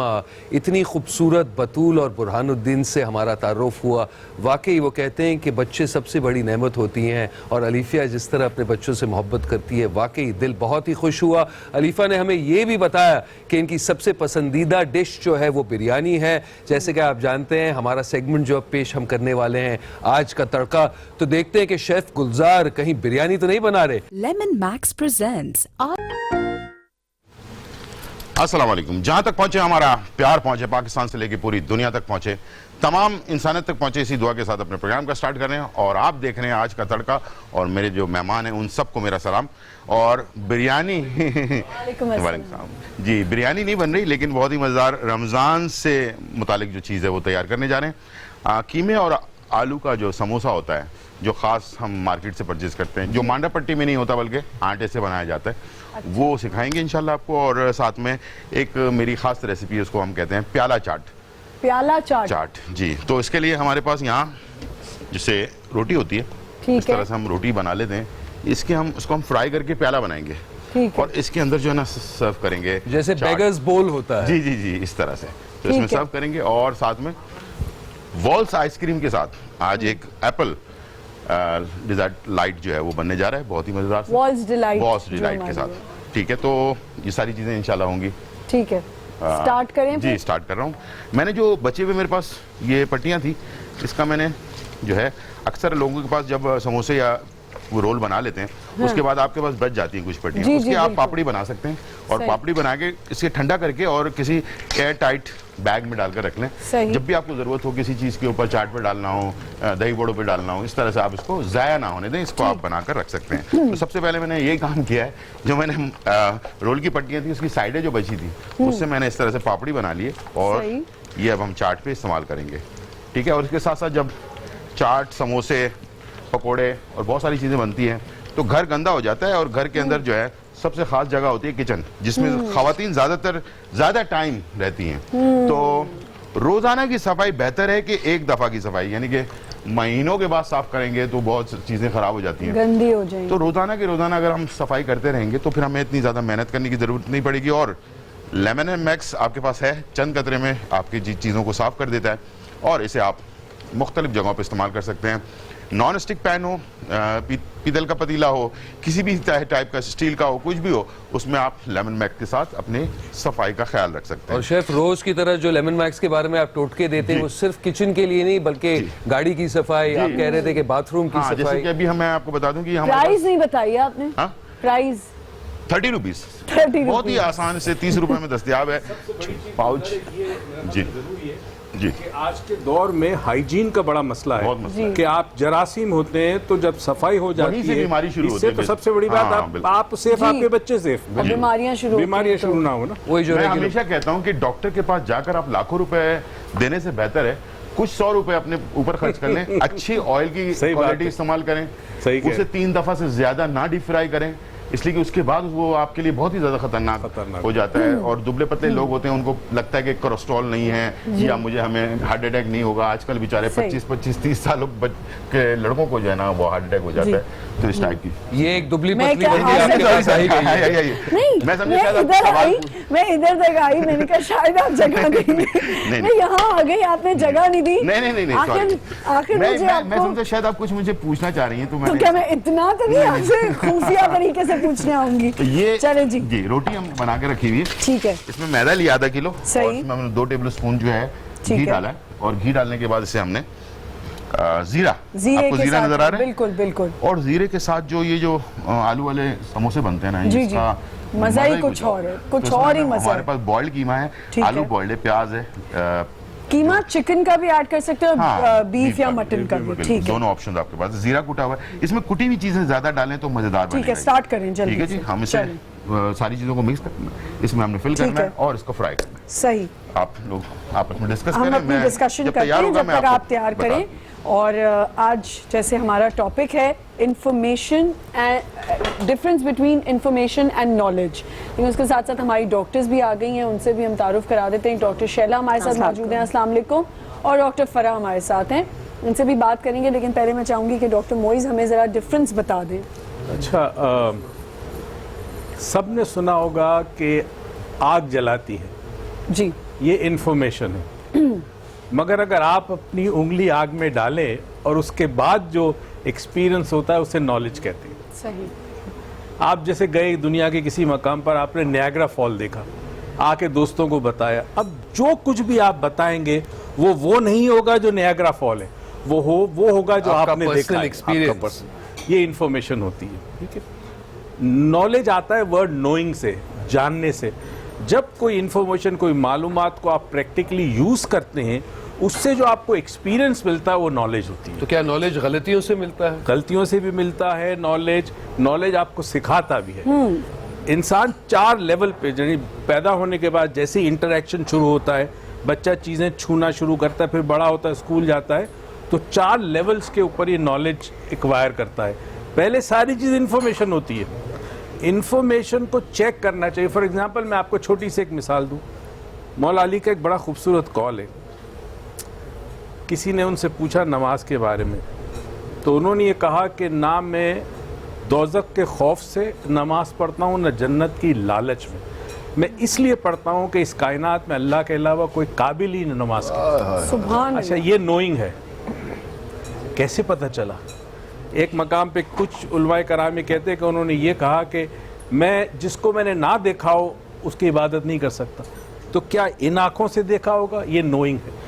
इतनी खूबसूरत बतूल और बुरहानुद्दीन से हमारा तारुफ हुआ। वाकई वो कहते हैं कि बच्चे सबसे बड़ी नेमत होती हैं, और अलीफिया जिस तरह अपने बच्चों से मोहब्बत करती है, वाकई दिल बहुत ही खुश हुआ। अलीफा ने हमें ये भी बताया कि इनकी सबसे पसंदीदा डिश जो है वो बिरयानी है। जैसे कि आप जानते हैं, हमारा सेगमेंट जो अब पेश हम करने वाले हैं आज का तड़का, तो देखते हैं कि शेफ गुलजार कहीं बिरयानी तो नहीं बना रहे। Lemon max presents. अस्सलाम वालेकुम। जहां तक पहुंचे हमारा प्यार पहुंचे, पाकिस्तान से लेकर पूरी दुनिया तक पहुंचे, तमाम इंसानियत तक पहुंचे, इसी दुआ के साथ अपने प्रोग्राम का स्टार्ट कर रहे हैं। और आप देख रहे हैं आज का तड़का, और मेरे जो मेहमान हैं उन सबको मेरा सलाम। और बिरयानी वालेकुम सलाम जी, बिरयानी नहीं बन रही, लेकिन बहुत ही मज़ेदार रमज़ान से मुतालिक जो चीज़ है वो तैयार करने जा रहे हैं। कीमे और आलू का जो समोसा होता है, जो ख़ास हम मार्केट से परचेज़ करते हैं, जो मांडा पट्टी में नहीं होता बल्कि आटे से बनाया जाता है, वो सिखाएंगे इंशाल्लाह आपको। और साथ में एक मेरी ख़ास रेसिपी है, उसको हम कहते हैं प्याला चाट। प्याला चाट जी। तो इसके लिए हमारे पास यहाँ जिससे रोटी होती है, इस तरह से हम रोटी बना लेते हैं। इसको हम फ्राई करके प्याला बनाएंगे, और इसके अंदर जो है ना सर्व करेंगे, जैसे बेगर्स बोल होता है। जी जी जी, इस तरह से। तो इसमें सर्व करेंगे, और साथ में वॉल्स आइसक्रीम के साथ आज एक एप्पल डिज़र्ट लाइट जो है वो बनने जा रहा है, बहुत ही मजेदार। वॉल्स डिलाइट के साथ, ठीक है। तो ये सारी चीजें इंशाल्लाह होंगी। ठीक है, स्टार्ट करें जी, स्टार्ट कर रहा हूँ। मैंने जो बचे हुए मेरे पास ये पट्टियाँ थी, इसका मैंने जो है, अक्सर लोगों के पास जब समोसे या वो रोल बना लेते हैं, उसके बाद आपके पास बच जाती हैं कुछ पट्टियाँ, उसकी आप पापड़ी बना सकते हैं। और पापड़ी बना के इसे ठंडा करके और किसी एयर टाइट बैग में डालकर रख लें। जब भी आपको ज़रूरत हो किसी चीज़ के ऊपर, चाट पे डालना हो, दही बड़ों पे डालना हो, इस तरह से आप इसको ज़ाया ना होने दें, इसको आप बनाकर रख सकते हैं। तो सबसे पहले मैंने ये काम किया है, जो मैंने रोल की पट्टियाँ थी उसकी साइडें जो बची थी, उससे मैंने इस तरह से पापड़ी बना ली है, और ये अब हम चाट पे इस्तेमाल करेंगे, ठीक है। और इसके साथ साथ जब चाट, समोसे, पकोड़े और बहुत सारी चीज़ें बनती हैं, तो घर गंदा हो जाता है, और घर के अंदर जो है सबसे खास जगह होती है किचन, जिसमें खवातीन ज़्यादा टाइम रहती हैं। तो रोज़ाना की सफाई बेहतर है कि एक दफ़ा की सफाई, यानी कि महीनों के बाद साफ करेंगे तो बहुत चीज़ें ख़राब हो जाती हैं, गंदी हो जाएंगी। तो रोज़ाना की रोज़ाना अगर हम सफाई करते रहेंगे तो फिर हमें इतनी ज़्यादा मेहनत करने की ज़रूरत नहीं पड़ेगी। और लेमन एंड मैक्स आपके पास है, चंद कतरे में आपकी चीज़ों को साफ़ कर देता है, और इसे आप मुख्तलिफ जगहों पर इस्तेमाल कर सकते हैं। नॉन स्टिक पैन हो, पीतल का पतीला हो, किसी भी टाइप का, स्टील का हो, कुछ भी हो, उसमें आप लेमन मैक्स के साथ अपने सफाई का ख्याल रख सकते हैं। और शेफ, रोज की तरह जो लेमन मैक्स के बारे में आप टोटके देते हैं, वो सिर्फ किचन के लिए नहीं बल्कि गाड़ी की सफाई, आप कह रहे थे कि बाथरूम की सफाई। जैसे कि अभी मैं आपको बता दूं कि प्राइस नहीं बताई आपने। प्राइस 30 रुपीज, बहुत ही आसान से 30 रुपए में दस्तयाब है पाउच। जी जी, आज के दौर में हाइजीन का बड़ा मसला है कि आप जरासीम होते हैं, तो जब सफाई हो जाती है बीमारी शुरू होती है। तो सबसे बड़ी बात आप सेफ, आपके बच्चे सेफ, बीमारियां शुरू ना हो ना। मैं हमेशा कहता हूँ कि डॉक्टर के पास जाकर आप लाखों रुपए देने से बेहतर है कुछ 100 रुपए अपने ऊपर खर्च कर लें, अच्छी ऑयल की क्वालिटी इस्तेमाल करें, उसे 3 दफा से ज्यादा ना डीप फ्राई करें, इसलिए कि उसके बाद वो आपके लिए बहुत ही ज्यादा खतरनाक हो जाता है। और दुबले पतले लोग होते हैं, उनको लगता है कि कोलेस्ट्रॉल नहीं है या हमें हार्ट अटैक नहीं होगा। आजकल बेचारे 25-30 साल के लड़कों को जो है ना वो हार्ट अटैक हो जाता है। तो इस टाइप की ये एक दुबली पतली बंदी आपके पास आई गई। मैं इधर तक आई, मैंने कहा शायद आप जगह देंगे, मैं यहाँ आ गई, आपने जगह नहीं दी। नहीं, आखिर मैं समझा शायद आप कुछ मुझे पूछना चाह रही हैं, तो क्या मैं इतना तो नहीं आपसे खुफिया तरीके से पूछने आऊंगी। ये चले जी, रोटी हम बना के रखी हुई है, ठीक है। इसमें मैदा लिया आधा किलो, सही। और इसमें हमने 2 टेबल स्पून जो है घी डाला है, और घी डालने के बाद इसे हमने जीरा, आपको जीरा नजर आ रहा है? बिल्कुल बिल्कुल। और जीरे के साथ जो आलू वाले समोसे बनते हैं ना, इसका मजा ही कुछ और है, कुछ और ही मजा। हमारे पास बॉइल्ड कीमा है, आलू बॉइल्ड है, प्याज है, कीमा चिकन का भी ऐड कर सकते हो, बीफ या मटन का भी, ठीक है। दोनों ऑप्शन आपके पास। जीरा कुटा हुआ है, इसमें कुटी हुई चीजें ज्यादा डालें तो मजेदार बनेगा। ठीक है, स्टार्ट करें जल्दी। ठीक है जी, हम इसे सारी चीज़ों को मिक्स करना है, इसमें हमने फिल करना है और इसको फ्राई करना है। सही, आप लोग आपस में डिस्कस हम करें, अपनी मैं डिस्कशन जब करते तैयार हैं होगा जब मैं तक आपको आप तैयार बता करें। और आज जैसे हमारा टॉपिक है information and difference between information and knowledge, लेकिन उसके साथ साथ हमारी डॉक्टर्स भी आ गई हैं, उनसे भी हम तारुफ करा देते हैं। डॉक्टर शैला हमारे साथ मौजूद हैं, अस्सलाम वालेकुम, और डॉक्टर फराह हमारे साथ हैं, उनसे भी बात करेंगे। लेकिन पहले मैं चाहूँगी कि डॉक्टर मोइज़ हमें ज़रा डिफरेंस बता दें। अच्छा, सबने सुना होगा कि आग जलाती है, जी, ये इंफॉर्मेशन है। मगर अगर आप अपनी उंगली आग में डालें और उसके बाद जो एक्सपीरियंस होता है उसे नॉलेज कहते हैं। सही। आप जैसे गए दुनिया के किसी मकाम पर, आपने नियाग्रा फॉल देखा, आके दोस्तों को बताया, अब जो कुछ भी आप बताएंगे वो नहीं होगा जो नियाग्रा फॉल है, वो होगा जो आपने देखा है, आपका पर्सनल। ये इंफॉर्मेशन होती है, ठीक है। नॉलेज आता है वर्ड नोइंग से, जानने से। जब कोई इंफॉर्मेशन, कोई मालूमात को आप प्रैक्टिकली यूज करते हैं, उससे जो आपको एक्सपीरियंस मिलता है वो नॉलेज होती है। तो क्या नॉलेज गलतियों से मिलता है? गलतियों से भी मिलता है नॉलेज आपको सिखाता भी है। इंसान 4 लेवल पे, यानी पैदा होने के बाद जैसे ही इंटरेक्शन शुरू होता है, बच्चा चीज़ें छूना शुरू करता है, फिर बड़ा होता है, स्कूल जाता है, तो 4 लेवल्स के ऊपर ये नॉलेज एक्वायर करता है। पहले सारी चीज़ इन्फॉर्मेशन होती है, इन्फॉर्मेशन को चेक करना चाहिए। फॉर एग्जांपल मैं आपको छोटी सी एक मिसाल दूं, मौला अली का एक बड़ा खूबसूरत कॉल है। किसी ने उनसे पूछा नमाज के बारे में, तो उन्होंने ये कहा कि ना मैं दोज़ख के खौफ से नमाज पढ़ता हूँ, न जन्नत की लालच में। मैं इसलिए पढ़ता हूँ कि इस कायनात में अल्लाह के अलावा कोई काबिल ही न नमाज का। सुभान अच्छा, ये नोइंग है। कैसे पता चला? एक मकाम पे कुछ उलमाए करामी कहते हैं कि उन्होंने ये कहा कि मैं जिसको मैंने ना देखा हो उसकी इबादत नहीं कर सकता। तो क्या इन आँखों से देखा होगा? ये नोइंग है।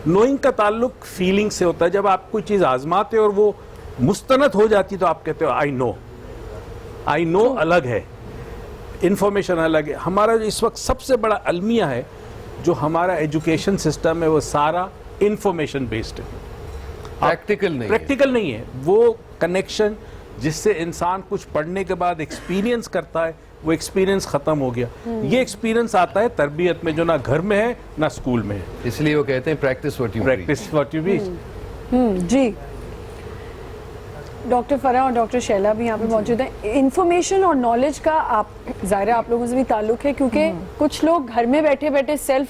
नोइंग का ताल्लुक फीलिंग से होता है। जब आप कोई चीज़ आजमाते हो और वो मुस्तनद हो जाती तो आप कहते हो आई नो अलग है, इंफॉर्मेशन अलग है। हमारा जो इस वक्त सबसे बड़ा अलमिया है, जो हमारा एजुकेशन सिस्टम है, वो सारा इंफॉर्मेशन बेस्ड है, प्रैक्टिकल नहीं है। वो कनेक्शन जिससे इंसान कुछ पढ़ने के बाद एक्सपीरियंस करता है, वो एक्सपीरियंस खत्म हो गया। ये एक्सपीरियंस आता है तरबियत में, जो ना घर में है ना स्कूल में है। इसलिए वो कहते हैं प्रैक्टिस व्हाट यू प्रीच। जी, डॉक्टर फराह और डॉक्टर शैला भी यहाँ पे मौजूद हैं। इंफॉर्मेशन और नॉलेज का आप ज़ाहिर आप लोगों से भी ताल्लुक है, क्योंकि कुछ लोग घर में बैठे बैठे सेल्फ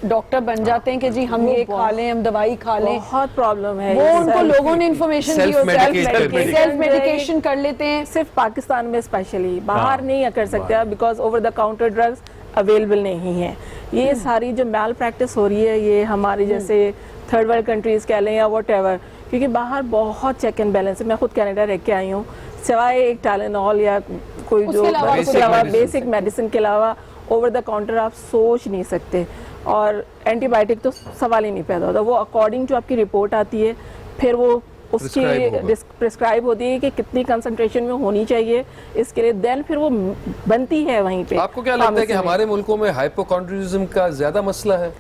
डॉक्टर बन जाते हैं कि जी हम ये खा लें, हम दवाई खा लें। बहुत प्रॉब्लम है वो उनको लोगों ने इन्फॉर्मेशन दी और सेल्फ मेडिकेशन कर लेते हैं। सिर्फ पाकिस्तान में स्पेशली, बाहर नहीं कर सकते because over the counter drugs available नहीं है। ये सारी जो मैल प्रैक्टिस हो रही है, ये हमारी जैसे थर्ड वर्ल्ड कंट्रीज कह लें या वॉट एवर, क्योंकि बाहर बहुत चेक एंड बैलेंस है। मैं खुद कनाडा रह के आई हूँ, सिवाय एक टाइलेनॉल या कोई जो बेसिक मेडिसिन के अलावा ओवर द काउंटर आप सोच नहीं सकते। और एंटीबायोटिक तो सवाल ही नहीं पैदा होता। वो अकॉर्डिंग जो आपकी रिपोर्ट आती है, फिर वो उसकी प्रिस्क्राइब होती है कि कितनी कंसंट्रेशन में होनी चाहिए इसके लिए, देन फिर वो बनती है वहीं पे। आपको क्या लगता है कि हमारे मुल्कों में हाइपोकॉन्ड्रियरिज्म का ज्यादा मसला है?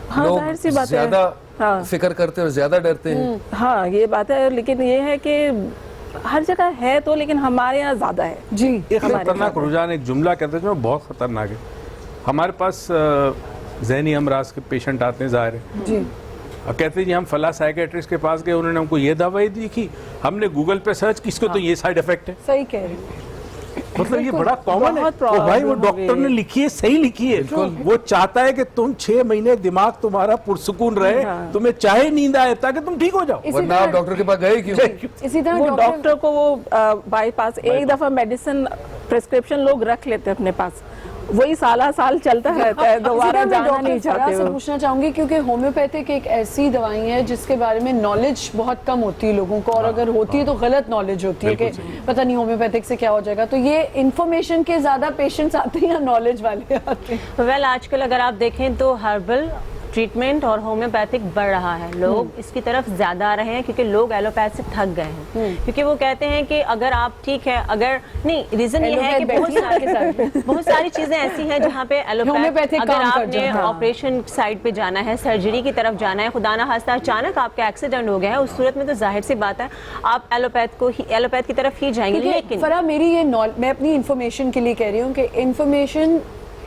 हाँ, जाहिर सी बात है, ज्यादा फिक्र करते हैं और ज्यादा डरते हैं। हाँ, ये बात है, लेकिन ये है कि हर जगह है तो, लेकिन हमारे यहाँ ज्यादा है। जी, एक खतरनाक रुझान, एक जुमला कहते हैं जो बहुत खतरनाक है। हमारे पास ज़हनी अमराज के पेशेंट आते हैं ज़ाहिर है जी, और कहते हैं जी हम फला साइकेट्रिस्ट के पास गए, उन्होंने हमको ये दवाई दी थी, हमने गूगल पे सर्च की, इसको तो ये साइड इफेक्ट है। सही कह रहे हैं। मतलब ये बड़ा कॉमन है। तो भाई वो डॉक्टर ने लिखी है, सही लिखी है। वो चाहता है कि तुम 6 महीने दिमाग तुम्हारा पुरसुकून रहे, तुम्हें चाहे नींद आए ताकि तुम ठीक हो जाओ। वरना आप डॉक्टर के पास गए क्यों? इसी तरह डॉक्टर को वो बाईपास एक दफा मेडिसिन प्रिस्क्रिप्शन लोग रख लेते हैं अपने पास, वही साल चलता रहता है, दोबारा जाना नहीं चाहते। से पूछना चाहूंगी, क्योंकि होम्योपैथिक एक ऐसी दवाई है जिसके बारे में नॉलेज बहुत कम होती है लोगों को, और अगर होती है तो गलत नॉलेज होती है कि पता नहीं होम्योपैथिक से क्या हो जाएगा। तो ये इन्फॉर्मेशन के ज्यादा पेशेंट्स आते हैं या नॉलेज वाले आते हैं? वेल, आजकल अगर आप देखें तो हर्बल ट्रीटमेंट और होम्योपैथिक बढ़ रहा है, लोग इसकी तरफ ज्यादा आ रहे हैं क्योंकि लोग एलोपैथ से थक गए हैं। क्योंकि वो कहते हैं कि अगर आप ठीक है, अगर नहीं, रीजन ये है कि बहुत सारी चीजें ऐसी हैं जहाँ पे एलोपैथ, अगर आपने ऑपरेशन साइड पे जाना है, सर्जरी की तरफ जाना है, खुदा ना खास्ता अचानक आपका एक्सीडेंट हो गया है, उस सूरत में तो जाहिर सी बात है आप एलोपैथ की तरफ ही जाएंगे। लेकिन फरा, मेरी ये मैं अपनी इंफॉर्मेशन के लिए कह रही हूँ कि इंफॉर्मेशन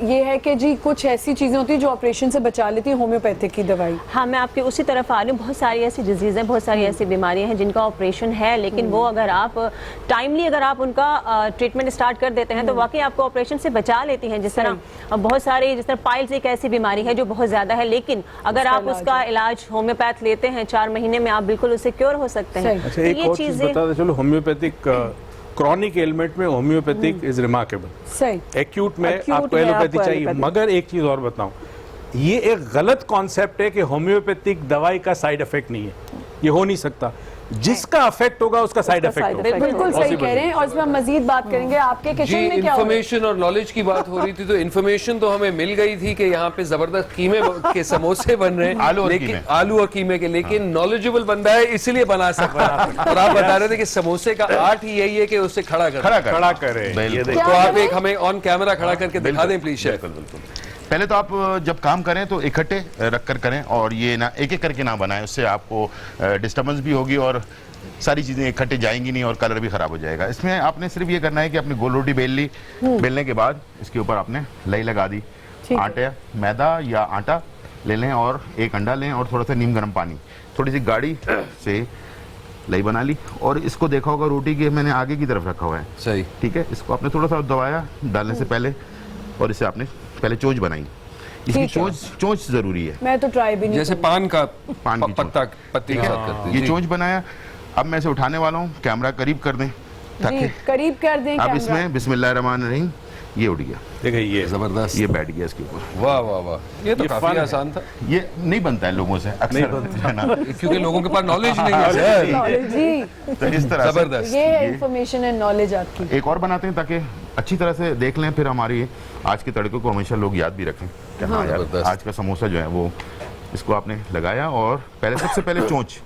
ये है कि जी कुछ ऐसी चीजें होती है जो ऑपरेशन से बचा लेती है होम्योपैथिक की दवाई। हाँ, मैं आपकी उसी तरफ आ रही हूँ। बहुत सारी ऐसी डिजीज हैं, बहुत सारी ऐसी बीमारियां हैं जिनका ऑपरेशन है, लेकिन वो अगर आप टाइमली अगर आप उनका ट्रीटमेंट स्टार्ट कर देते हैं तो वाकई आपको ऑपरेशन से बचा लेती हैं। जिस तरह बहुत सारी, जिस तरह पाइल्स एक ऐसी बीमारी है जो बहुत ज्यादा है, लेकिन अगर आप उसका इलाज होम्योपैथ लेते हैं 4 महीने में आप बिल्कुल उससे क्योर हो सकते हैं। ये चीजें चलो, होम्योपैथिक क्रॉनिक एलिमेंट में होम्योपैथिक इज रिमार्केबल। सही, एक्यूट में आपको एलोपैथी चाहिए। मगर एक चीज और बताऊं, ये एक गलत कॉन्सेप्ट है कि होम्योपैथिक दवाई का साइड इफेक्ट नहीं है, ये हो नहीं सकता। जिसका अफेक्ट होगा उसका साइड इफेक्ट होगा। बिल्कुल सही कह रहे हैं। और इसमें मजीद बात करेंगे आपके किचन में क्या इन्फॉर्मेशन और नॉलेज की बात हो रही थी, तो इन्फॉर्मेशन तो हमें मिल गई थी कि यहाँ पे जबरदस्त कीमे के समोसे बन रहे हैं, आलू और कीमे के, लेकिन नॉलेजेबल बंदा है इसलिए बना सकता है। और आप बता रहे थे कि समोसे का आर्ट ही यही है कि उससे खड़ा करें। तो आप एक हमें ऑन कैमरा खड़ा करके दिखा दें प्लीज शेफ। बिल्कुल। पहले तो आप जब काम करें तो इकट्ठे रख कर करें, और ये ना एक एक करके ना बनाएं, उससे आपको डिस्टर्बेंस भी होगी और सारी चीज़ें इकट्ठे जाएंगी नहीं और कलर भी ख़राब हो जाएगा। इसमें आपने सिर्फ ये करना है कि अपनी गोल रोटी बेल ली, बेलने के बाद इसके ऊपर आपने लई लगा दी, आटे, मैदा या आटा ले लें और एक अंडा लें और थोड़ा सा नीम गर्म पानी, थोड़ी सी गाढ़ी से लई बना ली। और इसको देखा होगा रोटी के मैंने आगे की तरफ रखा हुआ है, सही ठीक है। इसको आपने थोड़ा सा दबाया डालने से पहले, और इसे आपने पहले चोंच बनाई। इसकी चोंच जरूरी है। मैं तो ट्राई भी नहीं, जैसे पान की पत्ती के साथ करते हैं। ये चोंच बनाया। अब मैं इसे उठाने वाला हूँ, कैमरा करीब कर दें ताकि करीब कर दें। अब इसमें बिस्मिल्लाहिर्रहमानिर्रहीम, ये उड़ गया, देखिए ये जबरदस्त, ये बैठ गया इसके ऊपर। वाह वाह वाह, ये तो काफी आसान था। ये नहीं बनता है लोगों से अक्सर, क्योंकि लोगों के पास नॉलेज नहीं है जी। तो इस तरह जबरदस्त, ये इंफॉर्मेशन एंड नॉलेज आपकी। एक और बनाते हैं ताकि अच्छी तरह से देख लें, फिर हमारी आज के तड़के को हमेशा लोग याद भी रखें कि हाँ यार आज का समोसा जो है वो, इसको आपने लगाया। और पहले सबसे पहले चोंच,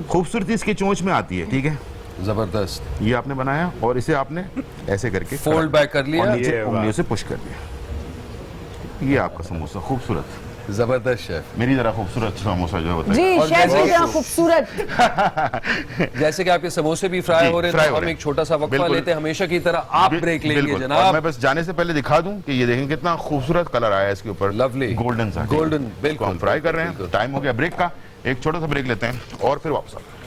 खूबसूरती इसकी चोंच में आती है, ठीक है, जबरदस्त। ये आपने बनाया और इसे आपने ऐसे करके फोल्ड बैक कर लिया, नीचे उंगलियों से पुश कर दिया। ये आपका समोसा खूबसूरत, जबरदस्त शेफ। मेरी जरा खूबसूरत समोसा जो होता है जी, शेफ की तरह खूबसूरत। जैसे कि आपके समोसे भी फ्राई हो रहे हैं, हम एक छोटा सा वक्फा लेते हैं हमेशा की तरह। आप ब्रेक लेंगे जनाब। मैं बस जाने से पहले दिखा दूं कि ये देखें कितना खूबसूरत कलर आया है इसके ऊपर, लवली गोल्डन सा, गोल्डन। बिल्कुल, हम फ्राई कर रहे हैं। टाइम हो गया ब्रेक का, एक छोटा सा ब्रेक लेते हैं और फिर वापस आते हैं।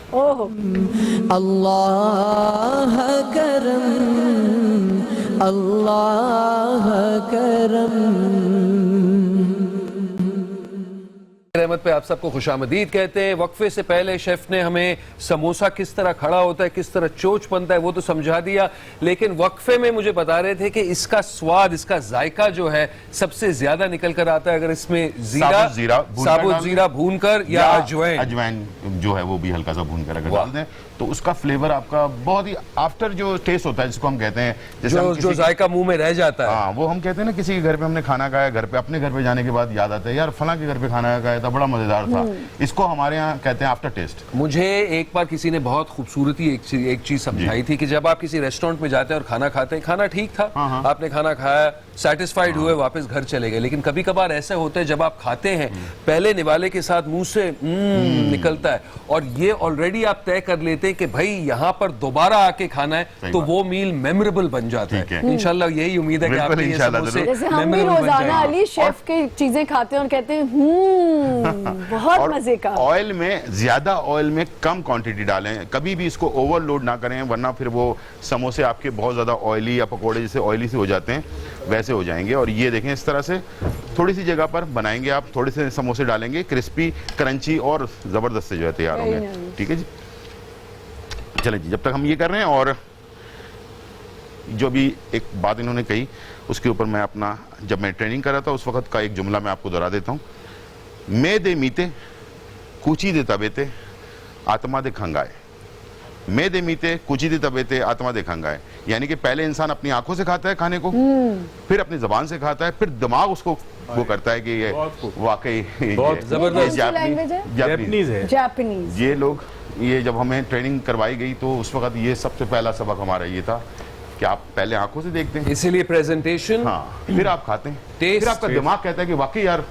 अल्लाह करम, अल्लाह करम। रहमत पे आप सबको खुशामदीद कहते हैं। वक्फे से पहले शेफ ने हमें समोसा किस तरह खड़ा होता है, किस तरह चोच बनता है, वो तो समझा दिया, लेकिन वक्फे में मुझे बता रहे थे कि इसका स्वाद, इसका जायका जो है सबसे ज्यादा निकल कर आता है अगर इसमें साबुत जीरा भूनकर या अजवाइन जो है वो भी हल्का सा भूनकर अगर डाल दें तो उसका फ्लेवर आपका बहुत ही आफ्टर जो टेस्ट होता है जिसको हम कहते हैं, जैसे जो जायका मुंह में रह जाता है। हाँ, वो हम कहते हैं ना, किसी के घर पे हमने खाना खाया, घर पे अपने घर पे जाने के बाद याद आता है यार फलां के घर पे खाना खाया था, बड़ा मजेदार था। इसको हमारे यहाँ कहते हैं आफ्टर टेस्ट। मुझे एक बार किसी ने बहुत खूबसूरती एक चीज समझाई थी कि जब आप किसी रेस्टोरेंट में जाते हैं और खाना खाते हैं, खाना ठीक था, आपने खाना खाया, सेटिस्फाइड हुए, वापस घर चले गए, लेकिन कभी कभार ऐसे होते हैं जब आप खाते हैं पहले निवाले के साथ मुंह से निकलता है और ये ऑलरेडी आप तय कर लेते हैं कि भाई यहाँ पर दोबारा आके खाना है, तो वो मील मेमोरेबल बन जाता है। इंशाल्लाह यही उम्मीद है कि आपके ये समोसे मेमोरेबल बन जाएंगे। अली शेफ की चीजें खाते हैं और कहते हैं बहुत मजे का। ऑयल में ज्यादा, ऑयल में कम क्वांटिटी डालें, कभी भी इसको ओवरलोड ना करें, वरना फिर वो समोसे आपके बहुत ज्यादा ऑयली या पकोड़े जैसे ऑयली से हो जाते हैं वैसे हो जाएंगे। और ये देखें इस तरह से थोड़ी सी जगह पर बनाएंगे आप, थोड़े से समोसे डालेंगे, क्रिस्पी, क्रंची और जबरदस्त से जो है तैयार होंगे। ठीक है जी, चलें जी, जब तक हम ये कर रहे हैं। और जो भी एक बात इन्होंने कही उसके ऊपर मैं अपना, जब मैं ट्रेनिंग कर रहा था उस वक्त का एक जुमला मैं आपको दोहरा देता हूँ। मैं दे मीते, कूची दे तबेते, आत्मा दे खंगाए। मेदे मीते कुचिति तबेते आत्मा देखंगाए, यानी कि पहले इंसान अपनी आंखों से खाता है खाने को, फिर अपनी जबान से खाता है, फिर दिमाग उसको वो करता है कि ये वाकई बहुत जबरदस्त जापानीज है। जापानीज ये लोग, ये जब हमें ट्रेनिंग करवाई गई तो उस वक्त ये सबसे पहला सबक हमारा ये था कि आप पहले आंखों से देखते हैं, इसीलिए प्रेजेंटेशन, हाँ, फिर आप खाते हैं, फिर आपका दिमाग कहता है कि वाकई यार,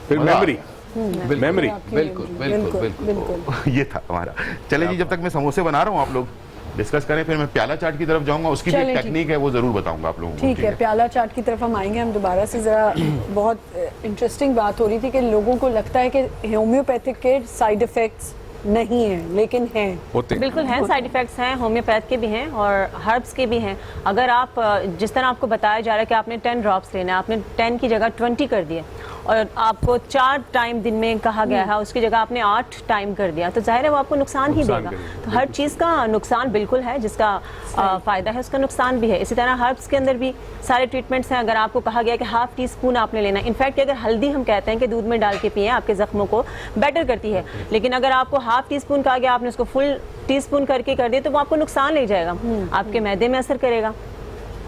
फिर मेमोरी, मेमोरी, बिल्कुल बिल्कुल बिल्कुल ये था हमारा। चले जी, जब तक मैं समोसे बना रहा हूँ आप लोग डिस्कस करें, फिर मैं प्याला चाट की तरफ जाऊंगा, उसकी भी टेक्निक है वो जरूर बताऊंगा आप लोगों को। ठीक है, प्याला चाट की तरफ हम आएंगे। हम दोबारा से जरा बहुत इंटरेस्टिंग बात हो रही थी कि लोगों को लगता है कि होम्योपैथिक के साइड इफेक्ट्स नहीं है, लेकिन हैं। बिल्कुल हैं, साइड इफेक्ट्स हैं, होम्योपैथ के भी हैं और हर्ब्स के भी हैं। अगर आप जिस तरह आपको बताया जा रहा है कि आपने 10 ड्रॉप्स लेना है, आपने 10 की जगह 20 कर दिए और आपको 4 टाइम दिन में कहा गया है, उसकी जगह आपने 8 टाइम कर दिया, तो जाहिर है वो आपको नुकसान ही देगा। तो हर चीज़ का नुकसान बिल्कुल है, जिसका फ़ायदा है उसका नुकसान भी है। इसी तरह हर्ब्स के अंदर भी सारे ट्रीटमेंट्स हैं। अगर आपको कहा गया कि हाफ टी स्पून आपने लेना है, इनफैक्ट अगर हल्दी हम कहते हैं कि दूध में डाल के पिए, आपके जख्मों को बेटर करती है, लेकिन अगर आपको हाफ टी स्पून कहा गया, आपने उसको फुल टी स्पून करके कर दिया, तो वो आपको नुकसान ले जाएगा, आपके मैदे में असर करेगा।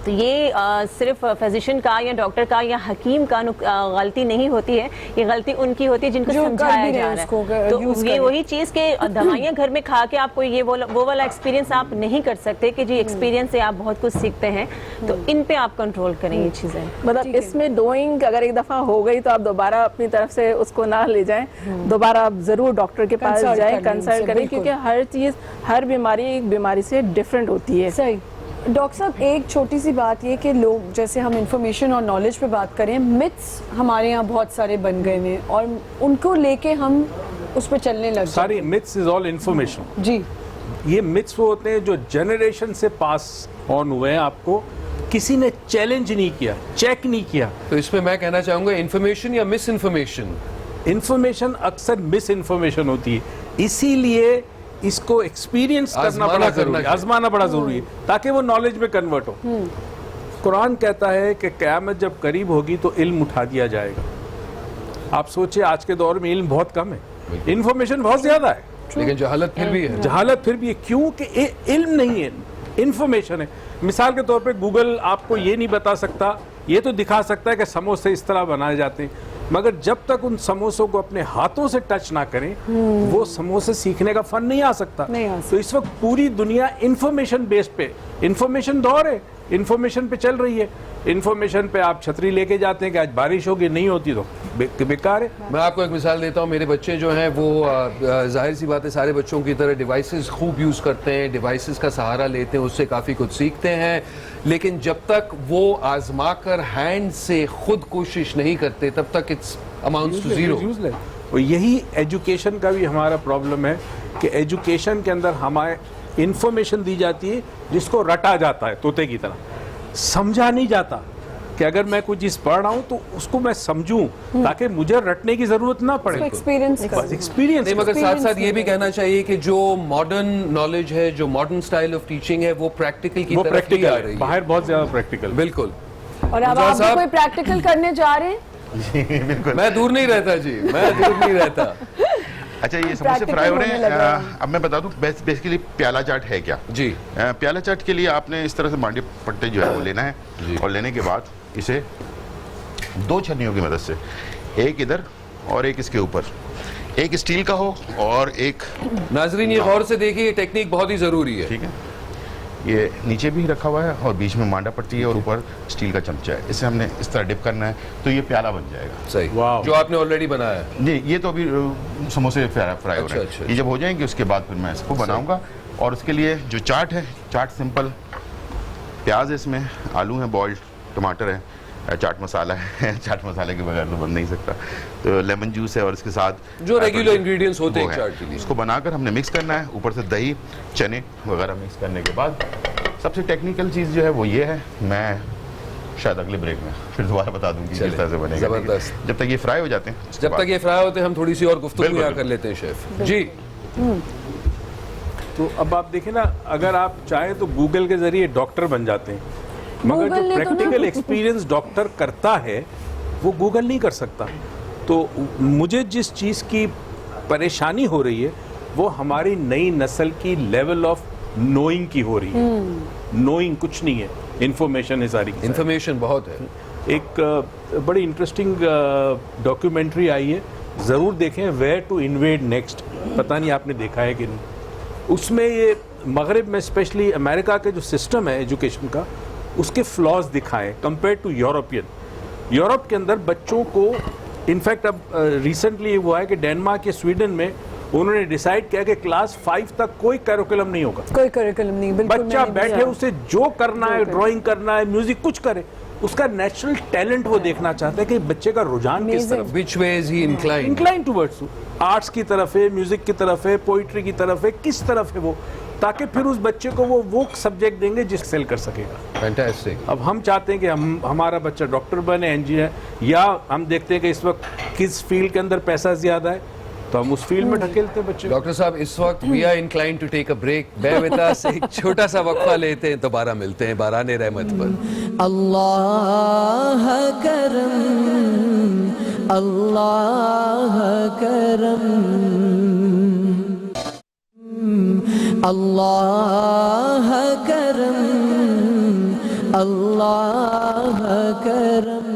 तो ये सिर्फ फिजिशियन का या डॉक्टर का या हकीम का गलती नहीं होती है, ये गलती उनकी होती है जिनको समझाया जा रहा है। तो ये वही चीज़ के दवाइयाँ घर में खा के आपको ये वो वाला एक्सपीरियंस आप नहीं कर सकते कि जी एक्सपीरियंस से आप बहुत कुछ सीखते हैं, तो इन पे आप कंट्रोल करें ये चीज़ें। मतलब इसमें डोइंग अगर एक दफ़ा हो गई तो आप दोबारा अपनी तरफ से उसको ना ले जाएं, दोबारा आप ज़रूर डॉक्टर के पास जाएं, कंसल्ट करें, क्योंकि हर चीज़, हर बीमारी एक बीमारी से डिफरेंट होती है। सही। डॉक्टर साहब, एक छोटी सी बात ये कि लोग, जैसे हम इंफॉर्मेशन और नॉलेज पे बात करें, मिथ्स हमारे यहाँ बहुत सारे बन गए हैं और उनको लेके हम उस पर चलने लग गए। सारी मिथ्स इज ऑल इंफॉर्मेशन जी। ये मिथ्स वो होते हैं जो जनरेशन से पास ऑन हुए हैं, आपको किसी ने चैलेंज नहीं किया, चेक नहीं किया। तो इसमें मैं कहना चाहूंगा इन्फॉर्मेशन या मिस इन्फॉर्मेशन। इन्फॉर्मेशन अक्सर मिस इन्फॉर्मेशन होती है, इसीलिए इसको एक्सपीरियंस करना बड़ा जरूरी है, आजमाना बड़ा जरूरी है, ताकि वो नॉलेज में कन्वर्ट हो। कुरान कहता है कि क़यामत जब करीब होगी तो इल्म उठा दिया जाएगा। आप सोचिए आज के दौर में इल्म बहुत कम है, इंफॉर्मेशन बहुत ज्यादा है, लेकिन जहालत फिर भी है। जहालत फिर भी है, क्योंकि इल्म नहीं है, इंफॉर्मेशन है। मिसाल के तौर पे गूगल आपको ये नहीं बता सकता, ये तो दिखा सकता है कि समोसे इस तरह बनाए जाते हैं, मगर जब तक उन समोसों को अपने हाथों से टच ना करें, वो समोसे सीखने का फन नहीं आ सकता। तो इस वक्त पूरी दुनिया इंफॉर्मेशन बेस्ड पे, इंफॉर्मेशन दौर है, इंफॉर्मेशन पे चल रही है। इंफॉर्मेशन पे आप छतरी लेके जाते हैं कि आज बारिश होगी, नहीं होती तो बेकार है। मैं आपको एक मिसाल देता हूँ, मेरे बच्चे जो हैं वो जाहिर सी बात है सारे बच्चों की तरह डिवाइसेस खूब यूज़ करते हैं, डिवाइसेस का सहारा लेते हैं, उससे काफ़ी कुछ सीखते हैं, लेकिन जब तक वो आजमा कर हैंड से खुद कोशिश नहीं करते तब तक इट्स अमाउंट्स टू जीरो। और यही एजुकेशन का भी हमारा प्रॉब्लम है कि एजुकेशन के अंदर हमारे इंफॉर्मेशन दी जाती है जिसको रटा जाता है तोते की तरह, समझा नहीं जाता कि अगर मैं कोई चीज पढ़ रहा हूँ तो उसको मैं समझूं, ताकि मुझे रटने की जरूरत ना पड़े। एक्सपीरियंस मगर साथ साथ ये भी कहना चाहिए कि जो मॉडर्न नॉलेज है, जो मॉडर्न स्टाइल ऑफ टीचिंग है, वो प्रैक्टिकल की तरफ ही आ रही है। बाहर बहुत ज्यादा प्रैक्टिकल। बिल्कुल। और अब आप भी कोई प्रैक्टिकल करने जा रहे हैं? जी बिल्कुल। मैं दूर नहीं रहता जी, मैं दूर नहीं रहता। अच्छा, ये समोसे फ्राई हो रहे हैं। अब मैं बता दूं बेसिकली प्याला चाट है क्या जी। प्याला चाट के लिए आपने इस तरह से मांडी पट्टे जो है वो लेना है, और लेने के बाद इसे 2 छन्नियों की मदद से, एक इधर और एक इसके ऊपर, एक स्टील का हो और एक, नाजरीन ये गौर से देखिए, टेक्निक बहुत ही जरूरी है। ठीक है, ये नीचे भी रखा हुआ है और बीच में मांडा पट्टी है और ऊपर स्टील का चमचा है, इसे हमने इस तरह डिप करना है तो ये प्याला बन जाएगा। सही, जो आपने ऑलरेडी बनाया है। जी, ये तो अभी समोसे फ्राई हो रहे हैं। ये जब हो जाएंगे उसके बाद फिर मैं इसको बनाऊंगा, और उसके लिए जो चाट है, चाट सिंपल, प्याज है इसमें, आलू है बॉइल्ड, टमाटर है, चाट मसाला है, चाट मसाले के बगैर तो बन नहीं सकता, तो लेमन जूस है, और इसके साथ जो रेगुलर इंग्रेडिएंट्स होते हैं चाट के लिए, इसको बनाकर हमने मिक्स करना है। ऊपर से दही, चने वगैरह मिक्स करने के बाद सबसे टेक्निकल चीज़ जो है वो ये है, मैं शायद अगले ब्रेक में फिर दोबारा बता दूंगी किस तरह से बनेगा। जबरदस्त। जब तक ये फ्राई हो जाते हैं, जब तक ये फ्राई होते हैं हम थोड़ी सी और गुफ्तगू यहाँ कर लेते हैं शेफ जी। तो अब आप देखें ना, अगर आप चाहें तो गूगल के जरिए डॉक्टर बन जाते हैं, मगर जो प्रैक्टिकल एक्सपीरियंस डॉक्टर करता है वो गूगल नहीं कर सकता। तो मुझे जिस चीज़ की परेशानी हो रही है वो हमारी नई नस्ल की लेवल ऑफ नोइंग की हो रही है। नोइंग कुछ नहीं है, इंफॉर्मेशन है सारी। इंफॉर्मेशन बहुत है। एक बड़ी इंटरेस्टिंग डॉक्यूमेंट्री आई है, ज़रूर देखें, वेयर टू इन्वेड नेक्स्ट। पता नहीं आपने देखा है कि नहीं। उसमें ये मगरिब में स्पेशली अमेरिका के जो सिस्टम है एजुकेशन का, उसके फ्लॉज दिखाएं कंपेयर टू यूरोपियन। यूरोप के अंदर बच्चों को, इनफैक्ट अब रिसेंटली हुआ है कि डेनमार्क या स्वीडन में उन्होंने डिसाइड किया कि क्लास 5 तक कोई करिकुलम नहीं होगा। कोई करिकुलम नहीं, बिल्कुल। बच्चा बैठे, उसे जो करना है, ड्राइंग करना है, म्यूजिक, कुछ करे, उसका नेचुरल टैलेंट वो देखना चाहता है कि बच्चे का रुझान किस तरफ, which way is he inclined? Incline towards arts की तरफ है, म्यूजिक की तरफ है, पोइट्री की तरफ है, किस तरफ है वो, ताकि फिर उस बच्चे को वो सब्जेक्ट देंगे जिस सेल कर सकेगा। फैंटास्टिक। अब हम चाहते हैं कि हमारा बच्चा डॉक्टर बने, इंजीनियर, या हम देखते हैं कि इस वक्त किस फील्ड के अंदर पैसा ज्यादा है तो हम उस फील्ड में ढकेलते हैं बच्चे। डॉक्टर साहब, इस वक्त we are incline to take a break. बेवता से एक छोटा सा वक्फा लेते हैं, दोबारा मिलते हैं बाराने रहमत पर। अल्लाह करम, अल्लाह करम, अल्लाह करम, अल्लाह करम।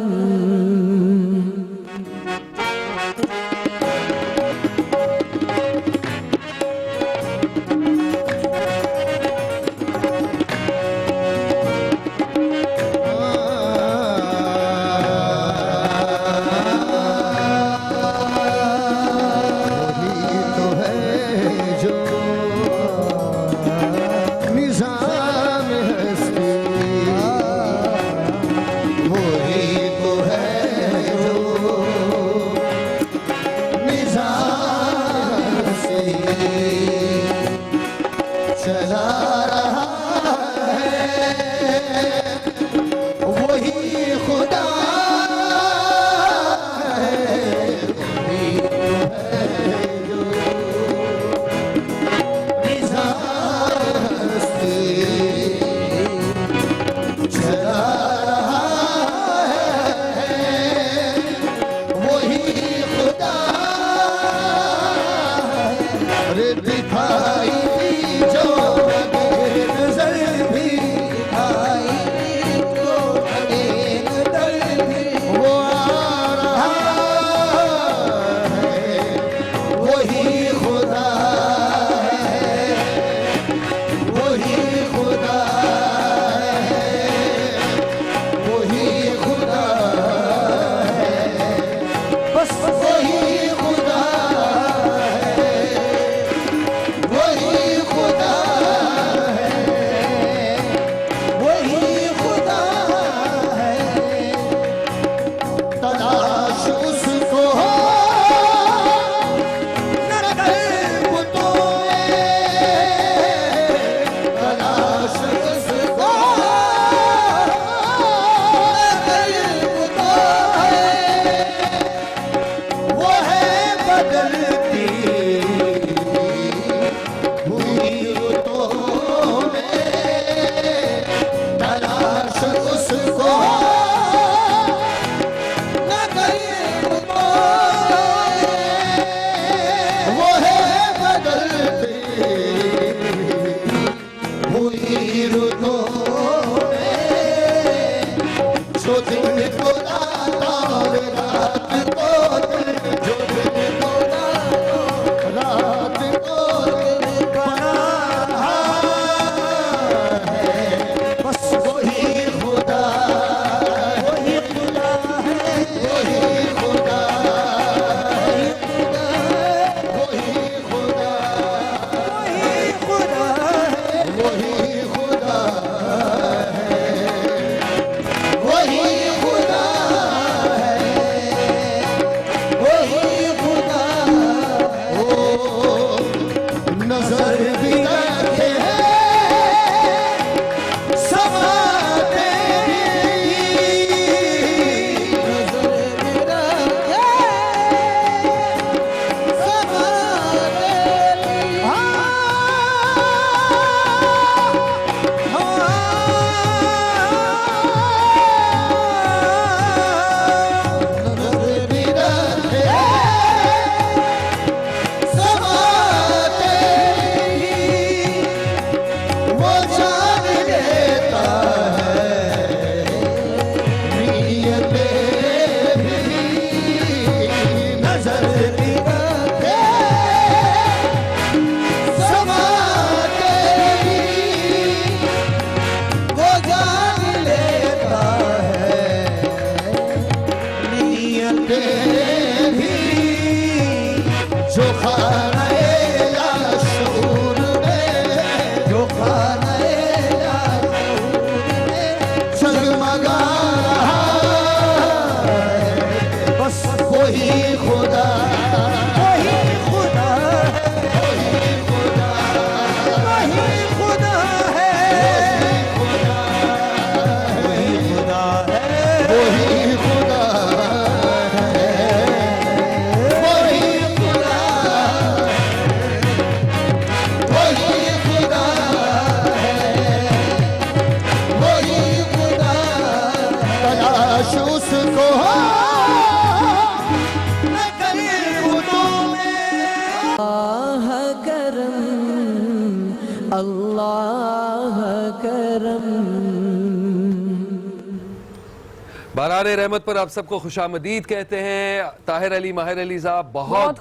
बाराने रहमत पर आप सबको खुशामदीद कहते हैं। ताहिर अली, माहिर अली साहब, बहुत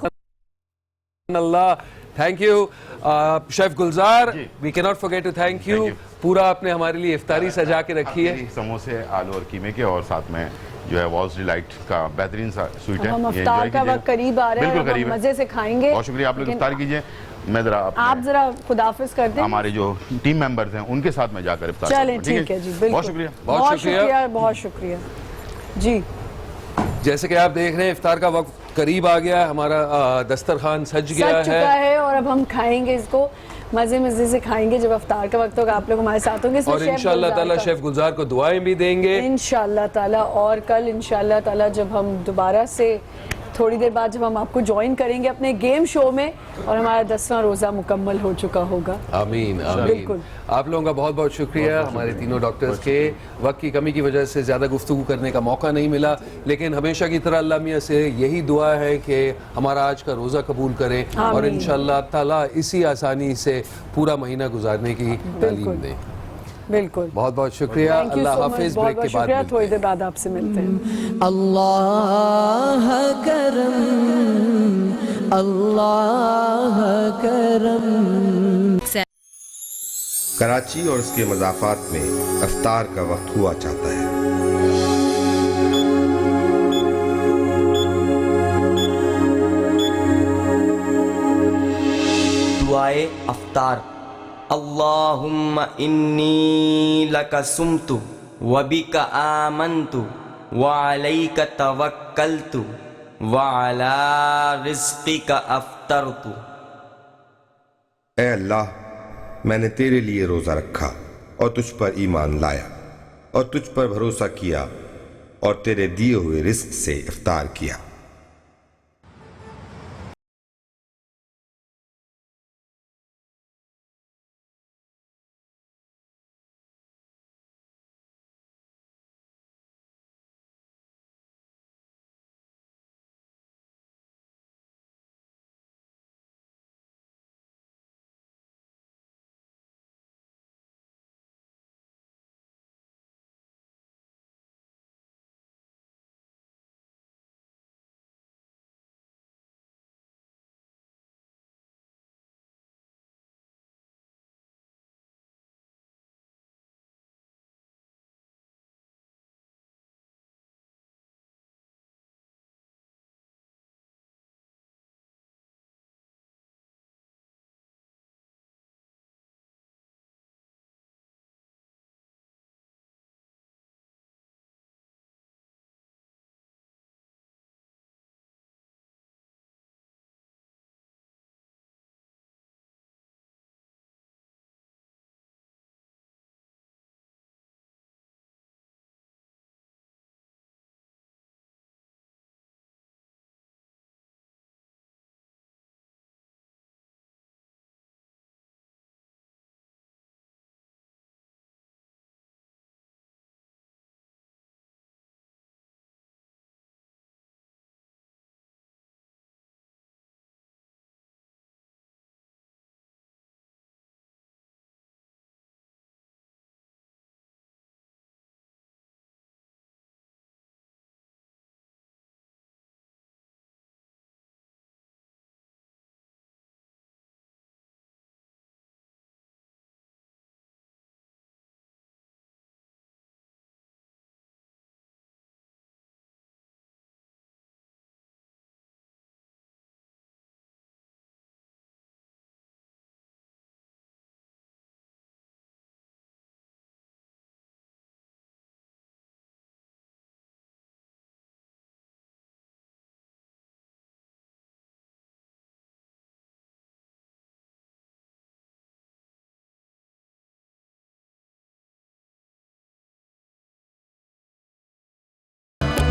Allah, thank you. Chef Gulzar, we can not forget to thank you. पूरा आपने हमारे लिए इफ्तारी सजा के रखी है, समोसे आलू और कीमे के, और साथ में जो है वॉल्स डिलाइट का बेहतरीन सा स्वीट है। हम इफ्तार का वक्त करीब आ रहा है, बिल्कुल करीब है, मजे से खाएंगे। बहुत शुक्रिया, आप लोग इफ्तार कीजिए। मैं जरा आप जरा खुदाफिज कर दें। हमारे जो टीम मेंबर्स हैं उनके साथ में जाकर इफ्तार चलें, ठीक है जी, बिल्कुल। बहुत शुक्रिया, बहुत शुक्रिया, बहुत शुक्रिया जी। जैसे कि आप देख रहे हैं इफ्तार का वक्त करीब आ गया है, हमारा दस्तरखान सज गया चुका है और अब हम खाएंगे इसको, मजे मजे से खाएंगे। जब इफ्तार का वक्त होगा आप लोग हमारे साथ होंगे, और इंशाल्लाह ताला शेफ गुलजार को दुआएं भी देंगे इंशाल्लाह ताला। और कल इंशाल्लाह ताला जब हम दोबारा से थोड़ी देर बाद जब हम आपको ज्वाइन करेंगे अपने गेम शो में, और हमारा 10वां रोजा मुकम्मल हो चुका होगा। आमीन आमीन। आप लोगों का बहुत बहुत शुक्रिया। हमारे तीनों डॉक्टर्स के वक्त की कमी की वजह से ज़्यादा गुफ्तगू करने का मौका नहीं मिला, लेकिन हमेशा की तरह अल्लाह मियां से यही दुआ है कि हमारा आज का रोज़ा कबूल करें और इंशाअल्लाह ताला इसी आसानी से पूरा महीना गुजारने की तालीम दें। बिल्कुल, बहुत बहुत शुक्रिया। अल्लाह हाफिज। ब्रेक के बाद थोड़ी देर बाद आपसे मिलते हैं। अल्लाह करम, अल्लाह करम। कराची और उसके मज़ाफ़ात में इफ्तार का वक्त हुआ चाहता है। दुआए अफ्तार। अल्लाहुम्मा इन्नी लका सुमतु व बिका आमन्तु व अलैका तवक्कलतु व अला रिज़्क़िका अफ्तरतु। ऐ अल्लाह, मैंने तेरे लिए रोज़ा रखा और तुझ पर ईमान लाया और तुझ पर भरोसा किया और तेरे दिए हुए रिज़्क़ से इफ्तार किया।